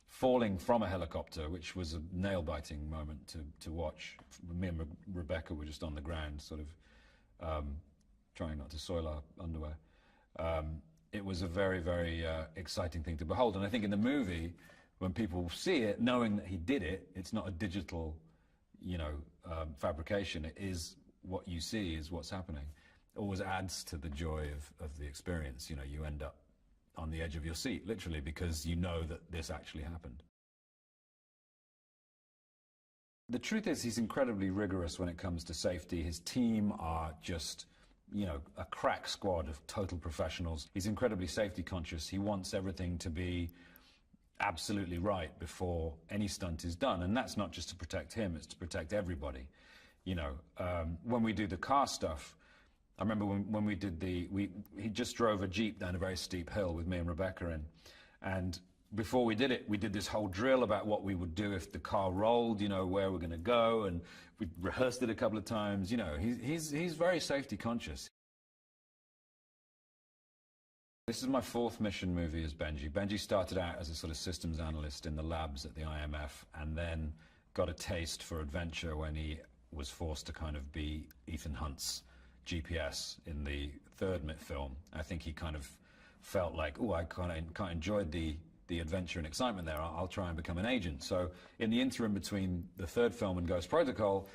falling from a helicopter, which was a nail-biting moment to watch. Me and Rebecca were just on the ground, sort of trying not to soil our underwear. It was a very, very exciting thing to behold. And I think in the movie, when people see it, knowing that he did it, it's not a digital, fabrication. It is what you see is what's happening. It always adds to the joy of the experience. You end up on the edge of your seat, literally, because you know that this actually happened. The truth is, he's incredibly rigorous when it comes to safety. His team are just, a crack squad of total professionals. He's incredibly safety conscious. He wants everything to be absolutely right before any stunt is done. And that's not just to protect him, it's to protect everybody. When we do the car stuff, I remember when we did he just drove a Jeep down a very steep hill with me and Rebecca in. And before we did it, we did this whole drill about what we would do if the car rolled, where we're going to go. And we rehearsed it a couple of times. He's very safety conscious. This is my fourth mission movie as Benji. Benji started out as a sort of systems analyst in the labs at the IMF and then got a taste for adventure when he was forced to kind of be Ethan Hunt's GPS in the third film. I think he kind of felt like, oh, I kind of enjoyed the adventure and excitement there. I'll try and become an agent. So in the interim between the third film and Ghost Protocol,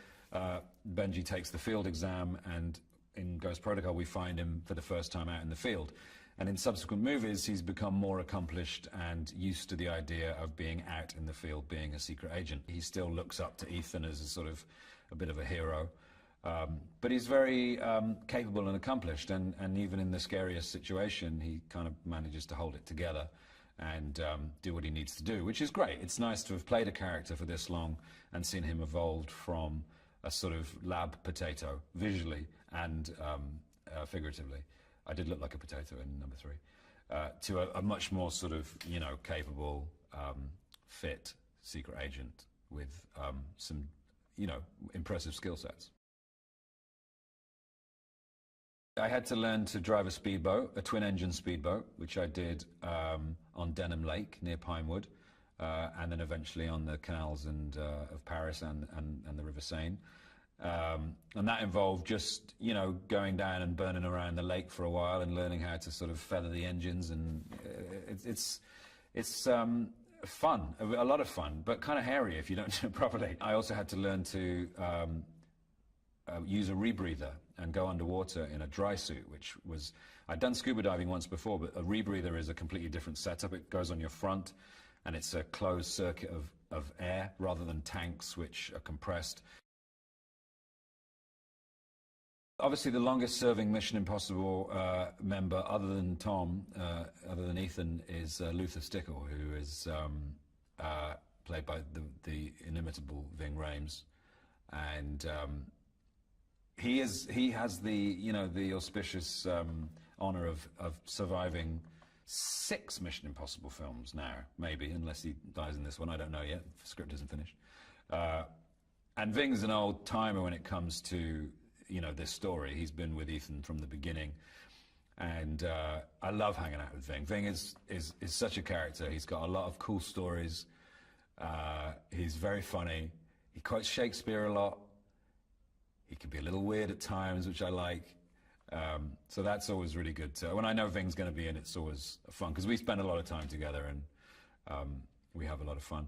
Benji takes the field exam, and in Ghost Protocol we find him for the first time out in the field. And in subsequent movies, he's become more accomplished and used to the idea of being out in the field, being a secret agent. He still looks up to Ethan as a sort of a bit of a hero. But he's very capable and accomplished, and even in the scariest situation, he kind of manages to hold it together and do what he needs to do, which is great. It's nice to have played a character for this long and seen him evolved from a sort of lab potato, visually and figuratively. I did look like a potato in number 3, to a much more sort of, capable, fit secret agent with some, impressive skill sets. I had to learn to drive a speedboat, a twin-engine speedboat, which I did on Denham Lake near Pinewood, and then eventually on the canals of Paris and the River Seine. And that involved just, going down and burning around the lake for a while and learning how to sort of feather the engines, and it's fun, a lot of fun, but kind of hairy if you don't do it properly. I also had to learn to use a rebreather and go underwater in a dry suit, which was, I'd done scuba diving once before, but a rebreather is a completely different setup. It goes on your front, and it's a closed circuit of air rather than tanks, which are compressed. Obviously, the longest-serving Mission Impossible member, other than Tom, other than Ethan, is Luther Stickle, who is played by the inimitable Ving Rhames, and he has the auspicious honor of surviving 6 Mission Impossible films now, maybe, unless he dies in this one. I don't know yet. The script isn't finished. And Ving's an old timer when it comes to this story. He's been with Ethan from the beginning, and I love hanging out with Ving. Ving is such a character. He's got a lot of cool stories. He's very funny. He quotes Shakespeare a lot. He can be a little weird at times, which I like. So that's always really good. When I know Ving's going to be in, it's always fun, because we spend a lot of time together, and we have a lot of fun.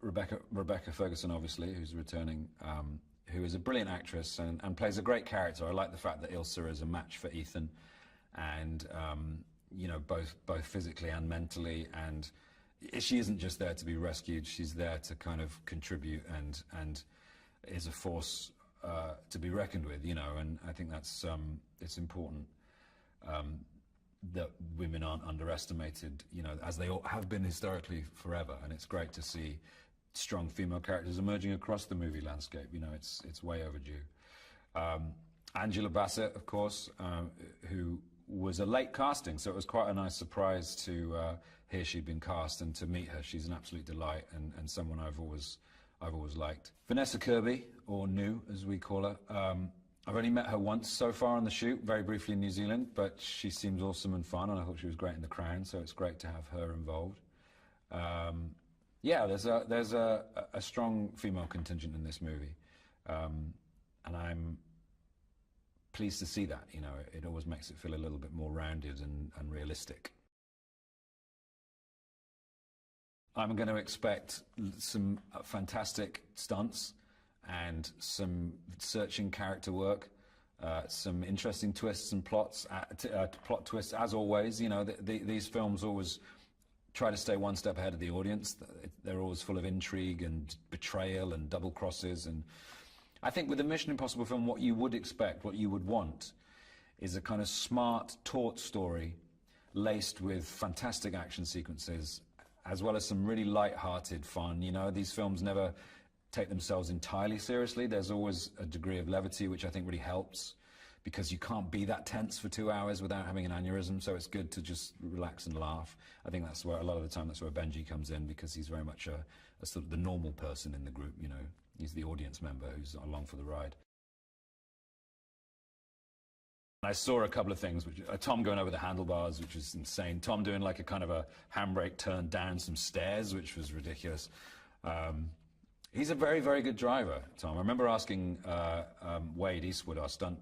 Rebecca Ferguson, obviously, who's returning, who is a brilliant actress and plays a great character. I like the fact that Ilsa is a match for Ethan, and both physically and mentally. And she isn't just there to be rescued; she's there to kind of contribute and is a force to be reckoned with. And I think that's it's important that women aren't underestimated, as they all have been historically forever. And it's great to see strong female characters emerging across the movie landscape. It's way overdue. Angela Bassett, of course, who was a late casting, so it was quite a nice surprise to hear she'd been cast and to meet her. She's an absolute delight, and someone I've always I've always liked. Vanessa Kirby, or New, as we call her. I've only met her once so far on the shoot, very briefly in New Zealand, but she seems awesome and fun, and I thought she was great in The Crown, so it's great to have her involved. Yeah, there's a strong female contingent in this movie, and I'm pleased to see that. You know, it always makes it feel a little bit more rounded and realistic. I'm going to expect some fantastic stunts and some searching character work, some interesting twists and plot twists, as always. You know, these films always try to stay one step ahead of the audience. They're always full of intrigue and betrayal and double crosses. And I think with a Mission Impossible film, what you would expect, what you would want, is a kind of smart, taut story laced with fantastic action sequences, as well as some really light-hearted fun. You know, these films never take themselves entirely seriously. There's always a degree of levity, which I think really helps, because you can't be that tense for 2 hours without having an aneurysm, so it's good to just relax and laugh. I think that's where, a lot of the time, that's where Benji comes in, because he's very much a sort of the normal person in the group, you know. He's the audience member who's along for the ride. I saw a couple of things, which Tom going over the handlebars, which was insane. Tom doing like a kind of a handbrake turn down some stairs, which was ridiculous. He's a very, very good driver, Tom. I remember asking Wade Eastwood, our stunt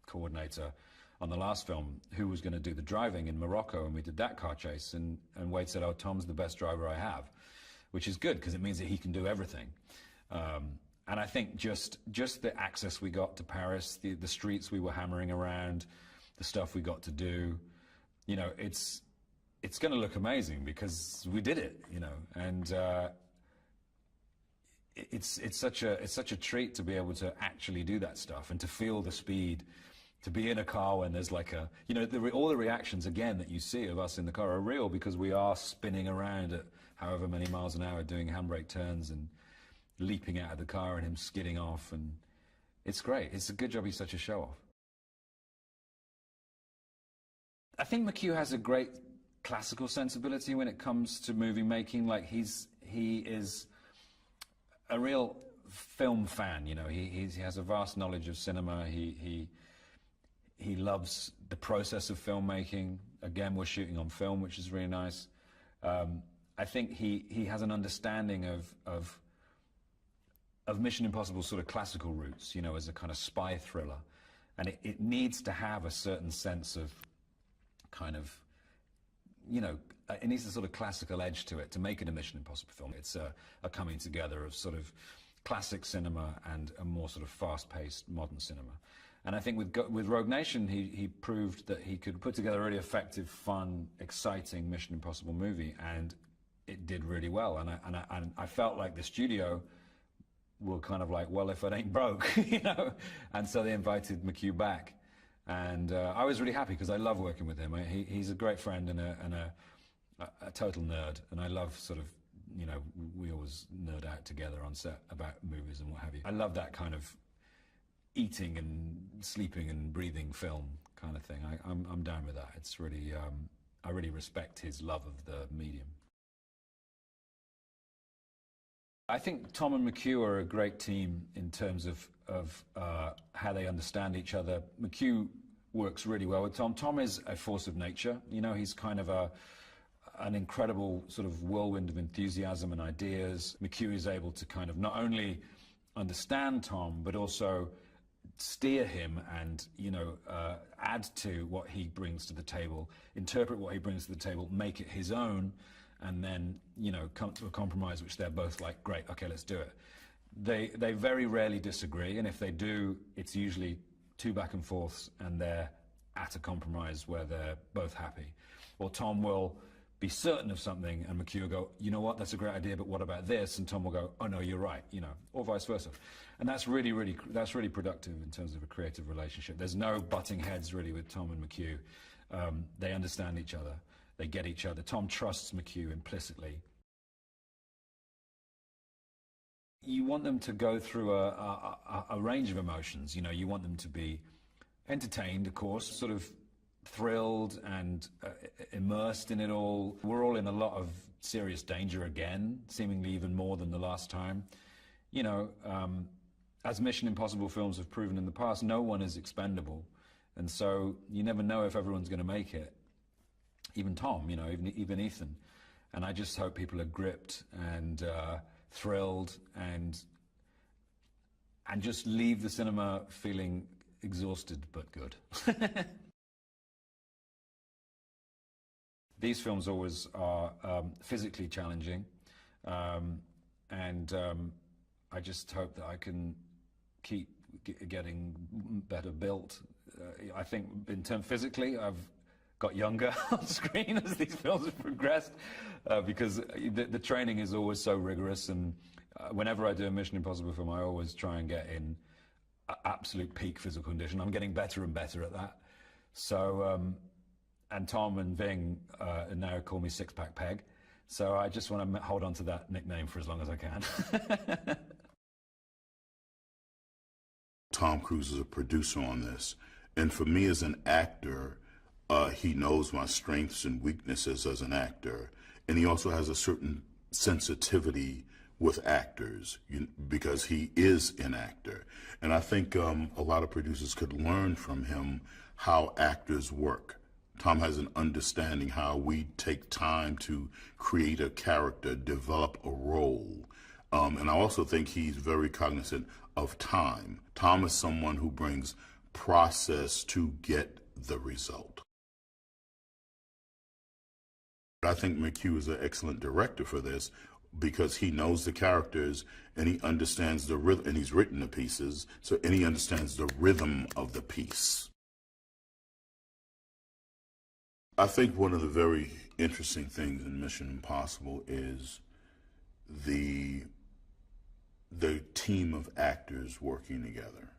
coordinator on the last film, who was going to do the driving in Morocco, and we did that car chase, and Wade said, "Oh, Tom's the best driver I have," which is good, because it means that he can do everything. And I think just the access we got to Paris, the streets we were hammering around, the stuff we got to do, you know, it's going to look amazing because we did it, you know, and it's such a treat to be able to actually do that stuff and to feel the speed, to be in a car when there's like a, you know, all the reactions again that you see of us in the car are real, because we are spinning around at however many miles an hour, doing handbrake turns and leaping out of the car and him skidding off, and it's great. It's a good job he's such a show-off. I think McHugh has a great classical sensibility when it comes to movie making. Like he is a real film fan, you know. He has a vast knowledge of cinema. He loves the process of filmmaking. Again, we're shooting on film, which is really nice. I think he has an understanding of Mission Impossible sort of classical roots, you know, as a kind of spy thriller. And it needs to have a certain sense of kind of, you know, it needs a sort of classical edge to it to make it a Mission Impossible film. It's a coming together of sort of classic cinema and a more sort of fast-paced modern cinema. And I think with Rogue Nation, he proved that he could put together a really effective, fun, exciting Mission Impossible movie, and it did really well. And I felt like the studio were kind of like, well, if it ain't broke, you know? And so they invited McHugh back. And I was really happy, because I love working with him. He's a great friend and a total nerd. And I love sort of, you know, we always nerd out together on set about movies and what have you. I love that kind of eating and sleeping and breathing film kind of thing. I'm down with that. It's really, I really respect his love of the medium. I think Tom and McHugh are a great team in terms of how they understand each other. McHugh works really well with Tom. Tom is a force of nature. You know, he's kind of an incredible sort of whirlwind of enthusiasm and ideas. McHugh is able to kind of not only understand Tom, but also steer him and, you know, add to what he brings to the table, interpret what he brings to the table, make it his own, and then, you know, come to a compromise which they're both like, great, okay, let's do it. They very rarely disagree, and if they do, it's usually two back and forths, and they're at a compromise where they're both happy. Or Tom will be certain of something, and McHugh will go, you know what, that's a great idea, but what about this? And Tom will go, oh no, you're right, you know, or vice versa. And that's really productive in terms of a creative relationship. There's no butting heads really with Tom and McHugh. They understand each other. They get each other. Tom trusts McHugh implicitly. You want them to go through a range of emotions. You know, you want them to be entertained, of course, sort of thrilled and immersed in it all. We're all in a lot of serious danger again, seemingly even more than the last time. you know, as Mission Impossible films have proven in the past, no one is expendable. And so you never know if everyone's going to make it. Even Tom, you know, even Ethan. And I just hope people are gripped and thrilled and just leave the cinema feeling exhausted but good. These films always are physically challenging, and I just hope that I can keep getting better built. I think in terms physically, I've got younger on screen as these films have progressed, because the training is always so rigorous, and whenever I do a Mission Impossible film, I always try and get in absolute peak physical condition. I'm getting better and better at that. So, and Tom and Ving now call me Six-Pack Pegg. So I just want to hold on to that nickname for as long as I can. Tom Cruise is a producer on this. And for me as an actor, he knows my strengths and weaknesses as an actor. And he also has a certain sensitivity with actors because he is an actor. And I think a lot of producers could learn from him how actors work. Tom has an understanding how we take time to create a character, develop a role. And I also think he's very cognizant of time. Tom is someone who brings process to get the result. I think McHugh is an excellent director for this because he knows the characters and he understands the rhythm, and he's written the pieces, and he understands the rhythm of the piece. I think one of the very interesting things in Mission Impossible is the team of actors working together.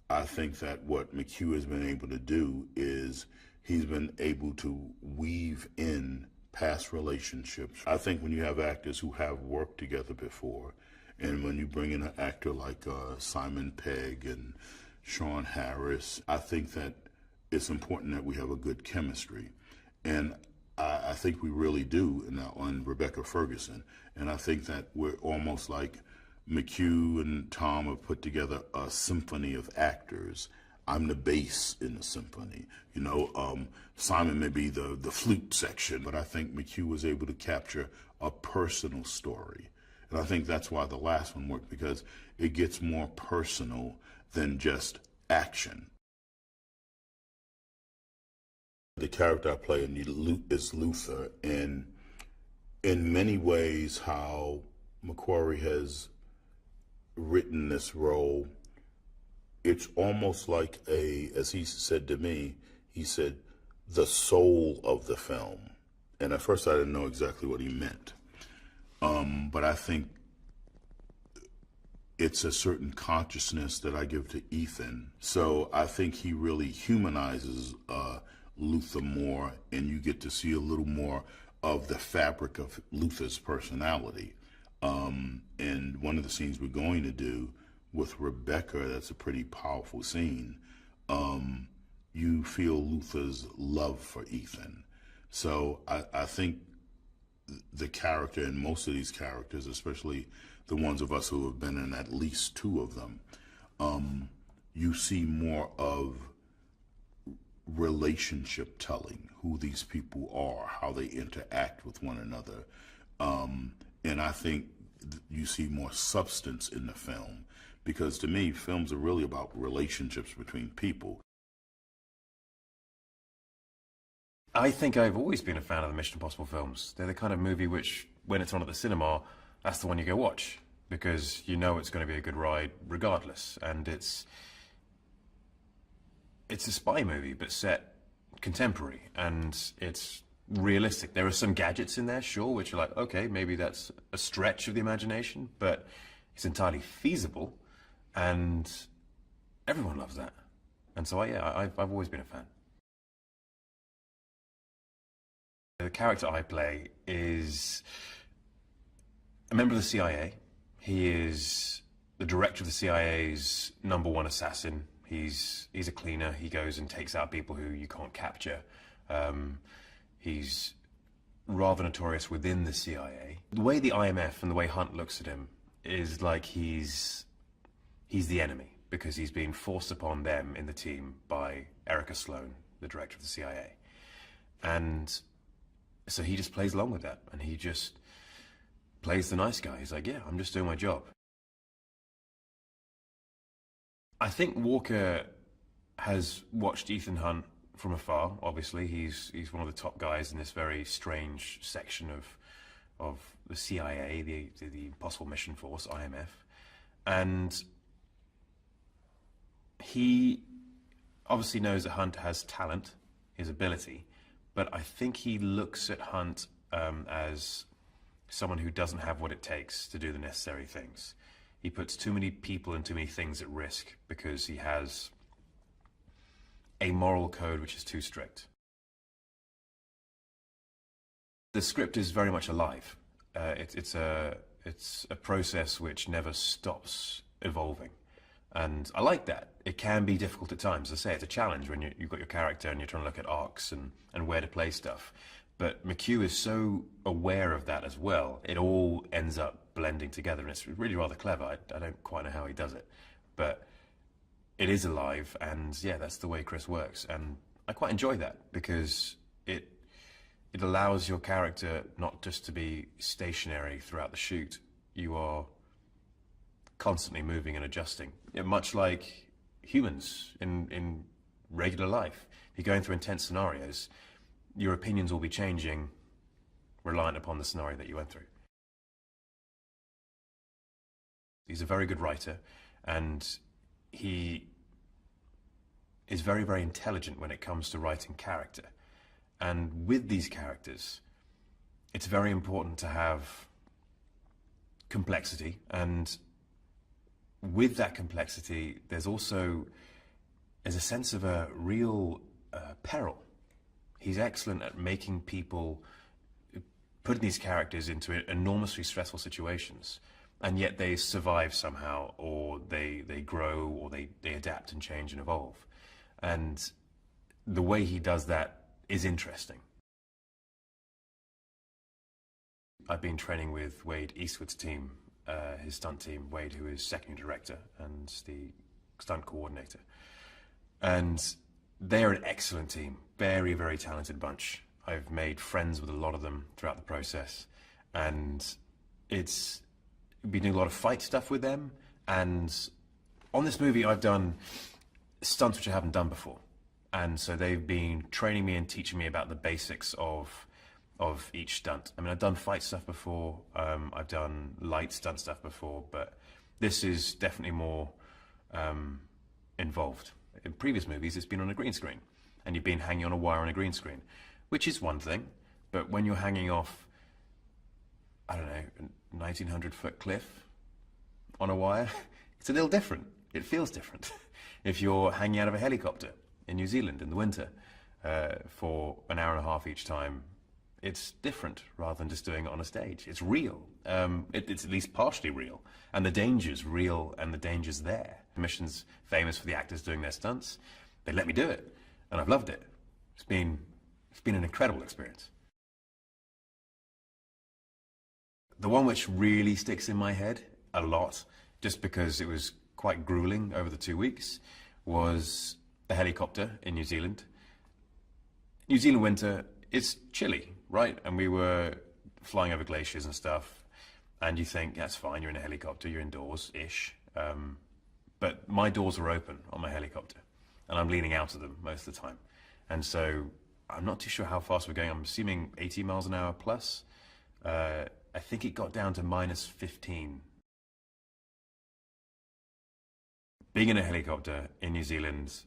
I think that what McHugh has been able to do is he's been able to weave in past relationships. I think when you have actors who have worked together before, and when you bring in an actor like Simon Pegg and Sean Harris, I think that it's important that we have a good chemistry. And I think we really do on Rebecca Ferguson. And I think that we're almost like McHugh and Tom have put together a symphony of actors. I'm the bass in the symphony. You know, Simon may be the flute section, but I think McHugh was able to capture a personal story. And I think that's why the last one worked, because it gets more personal than just action. The character I play is Luther, and in many ways how McQuarrie has written this role, it's almost like as he said to me, he said, the soul of the film. And at first I didn't know exactly what he meant. But I think it's a certain consciousness that I give to Ethan. So I think he really humanizes Luther more, and you get to see a little more of the fabric of Luther's personality. And one of the scenes we're going to do with Rebecca, that's a pretty powerful scene. You feel Luther's love for Ethan. So I think the character, and most of these characters, especially the ones of us who have been in at least two of them, you see more of relationship telling, who these people are, how they interact with one another. And I think you see more substance in the film, because to me, films are really about relationships between people. I think I've always been a fan of the Mission Impossible films. They're the kind of movie which, when it's on at the cinema, that's the one you go watch, because you know it's going to be a good ride regardless. And it's a spy movie, but set contemporary, and it's realistic. There are some gadgets in there, sure, which are like, okay, maybe that's a stretch of the imagination, but it's entirely feasible, and everyone loves that. And so, yeah, I've always been a fan. The character I play is a member of the CIA. He is the director of the CIA's #1 assassin. He's a cleaner. He goes and takes out people who you can't capture. He's rather notorious within the CIA. The way the IMF and the way Hunt looks at him is like he's the enemy, because he's being forced upon them in the team by Erica Sloan, the director of the CIA. And so he just plays along with that, and he just plays the nice guy. He's like, yeah, I'm just doing my job. I think Walker has watched Ethan Hunt from afar. Obviously, he's one of the top guys in this very strange section of the CIA, the Impossible Mission Force, IMF, and he obviously knows that Hunt has talent, his ability, but I think he looks at Hunt as someone who doesn't have what it takes to do the necessary things. He puts too many people and too many things at risk because he has a moral code which is too strict. The script is very much alive. It's a process which never stops evolving. And I like that. It can be difficult at times. As I say, it's a challenge when you've got your character and you're trying to look at arcs and where to play stuff. But McHugh is so aware of that as well. It all ends up blending together, and it's really rather clever. I don't quite know how he does it. But it is alive, and yeah, that's the way Chris works. And I quite enjoy that, because it allows your character not just to be stationary throughout the shoot. You are constantly moving and adjusting, much like humans in regular life. If you're going through intense scenarios, your opinions will be changing reliant upon the scenario that you went through. He's a very good writer, and he is very, very intelligent when it comes to writing character. And with these characters, it's very important to have complexity, and with that complexity, there's a sense of a real peril. He's excellent at making people, putting these characters into enormously stressful situations, and yet they survive somehow, or they grow, or they adapt and change and evolve. And the way he does that is interesting. I've been training with Wade Eastwood's team, his stunt team, Wade, who is second director and the stunt coordinator. And they're an excellent team, very, very talented bunch. I've made friends with a lot of them throughout the process, and it's been doing a lot of fight stuff with them. And on this movie, I've done stunts which I haven't done before. And so they've been training me and teaching me about the basics of each stunt. I mean, I've done fight stuff before, I've done light stunt stuff before, but this is definitely more involved. In previous movies, it's been on a green screen, and you've been hanging on a wire on a green screen, which is one thing, but when you're hanging off, I don't know, a 1,900-foot cliff on a wire, it's a little different. It feels different. If you're hanging out of a helicopter in New Zealand in the winter for an hour and a half each time, it's different rather than just doing it on a stage. It's real. It's at least partially real. And the danger's real, and the danger's there. The mission's famous for the actors doing their stunts. They let me do it, and I've loved it. It's been an incredible experience. The one which really sticks in my head a lot, just because it was quite grueling over the 2 weeks, was the helicopter in New Zealand. New Zealand winter, it's chilly, right? And we were flying over glaciers and stuff, and you think, that's fine, you're in a helicopter, you're indoors-ish. But my doors were open on my helicopter, and I'm leaning out of them most of the time. And so I'm not too sure how fast we're going. I'm assuming 80 miles an hour plus. I think it got down to -15. Being in a helicopter in New Zealand,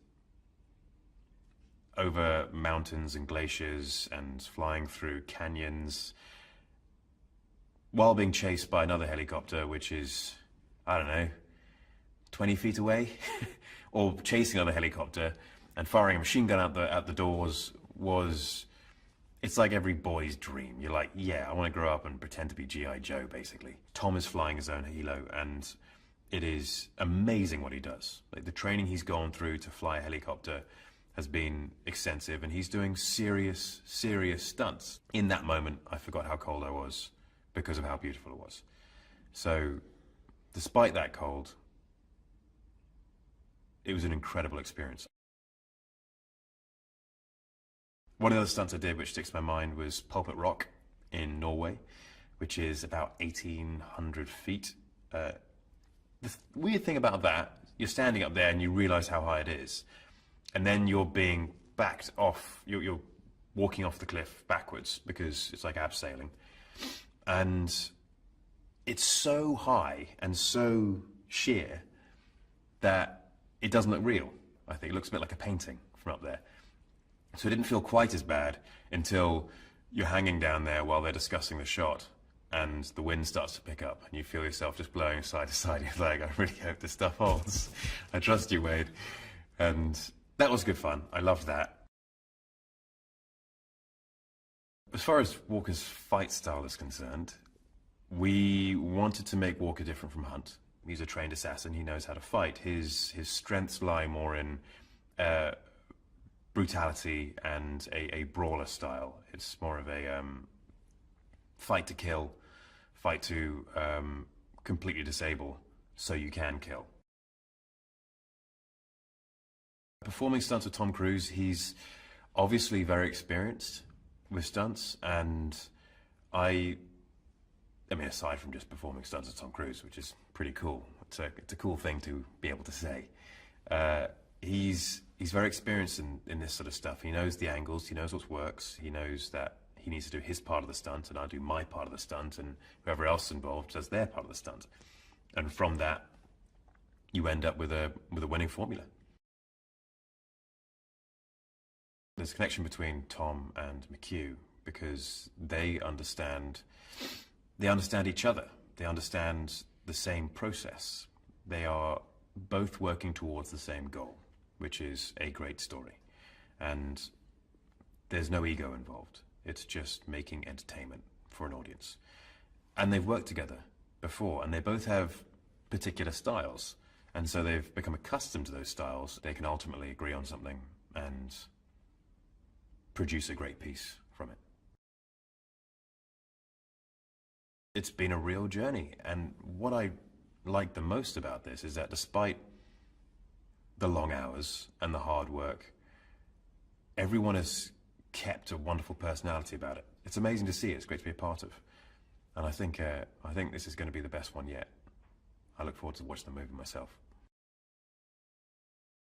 over mountains and glaciers and flying through canyons, while being chased by another helicopter, which is, I don't know, 20 feet away, or chasing another helicopter and firing a machine gun out the doors, it's like every boy's dream. You're like, yeah, I want to grow up and pretend to be G.I. Joe, basically. Tom is flying his own helo, and it is amazing what he does. Like, the training he's gone through to fly a helicopter has been extensive, and he's doing serious, serious stunts. In that moment, I forgot how cold I was because of how beautiful it was. So despite that cold, it was an incredible experience. One of the stunts I did which sticks to my mind was Pulpit Rock in Norway, which is about 1,800 feet. The weird thing about that, you're standing up there and you realize how high it is, and then you're being backed off, you're walking off the cliff backwards because it's like abseiling. And it's so high and so sheer that it doesn't look real. I think it looks a bit like a painting from up there. So it didn't feel quite as bad until you're hanging down there while they're discussing the shot and the wind starts to pick up and you feel yourself just blowing side to side. You're like, I really hope this stuff holds. I trust you, Wade. And that was good fun. I loved that. As far as Walker's fight style is concerned, we wanted to make Walker different from Hunt. He's a trained assassin. He knows how to fight. His strengths lie more in brutality and a brawler style. It's more of a fight to kill, fight to completely disable so you can kill. Performing stunts with Tom Cruise, he's obviously very experienced with stunts, and I mean, aside from just performing stunts with Tom Cruise, which is pretty cool, it's a cool thing to be able to say. He's very experienced in this sort of stuff. He knows the angles, he knows what works, he knows that he needs to do his part of the stunt, and I do my part of the stunt, and whoever else involved does their part of the stunt. And from that, you end up with a winning formula. There's a connection between Tom and McHugh because they understand each other. They understand the same process. They are both working towards the same goal, which is a great story. And there's no ego involved. It's just making entertainment for an audience. And they've worked together before, and they both have particular styles. And so they've become accustomed to those styles. They can ultimately agree on something and produce a great piece from it. It's been a real journey, and what I like the most about this is that despite the long hours and the hard work, everyone has kept a wonderful personality about it. It's amazing to see. It's great to be a part of, and I think this is going to be the best one yet. I look forward to watching the movie myself.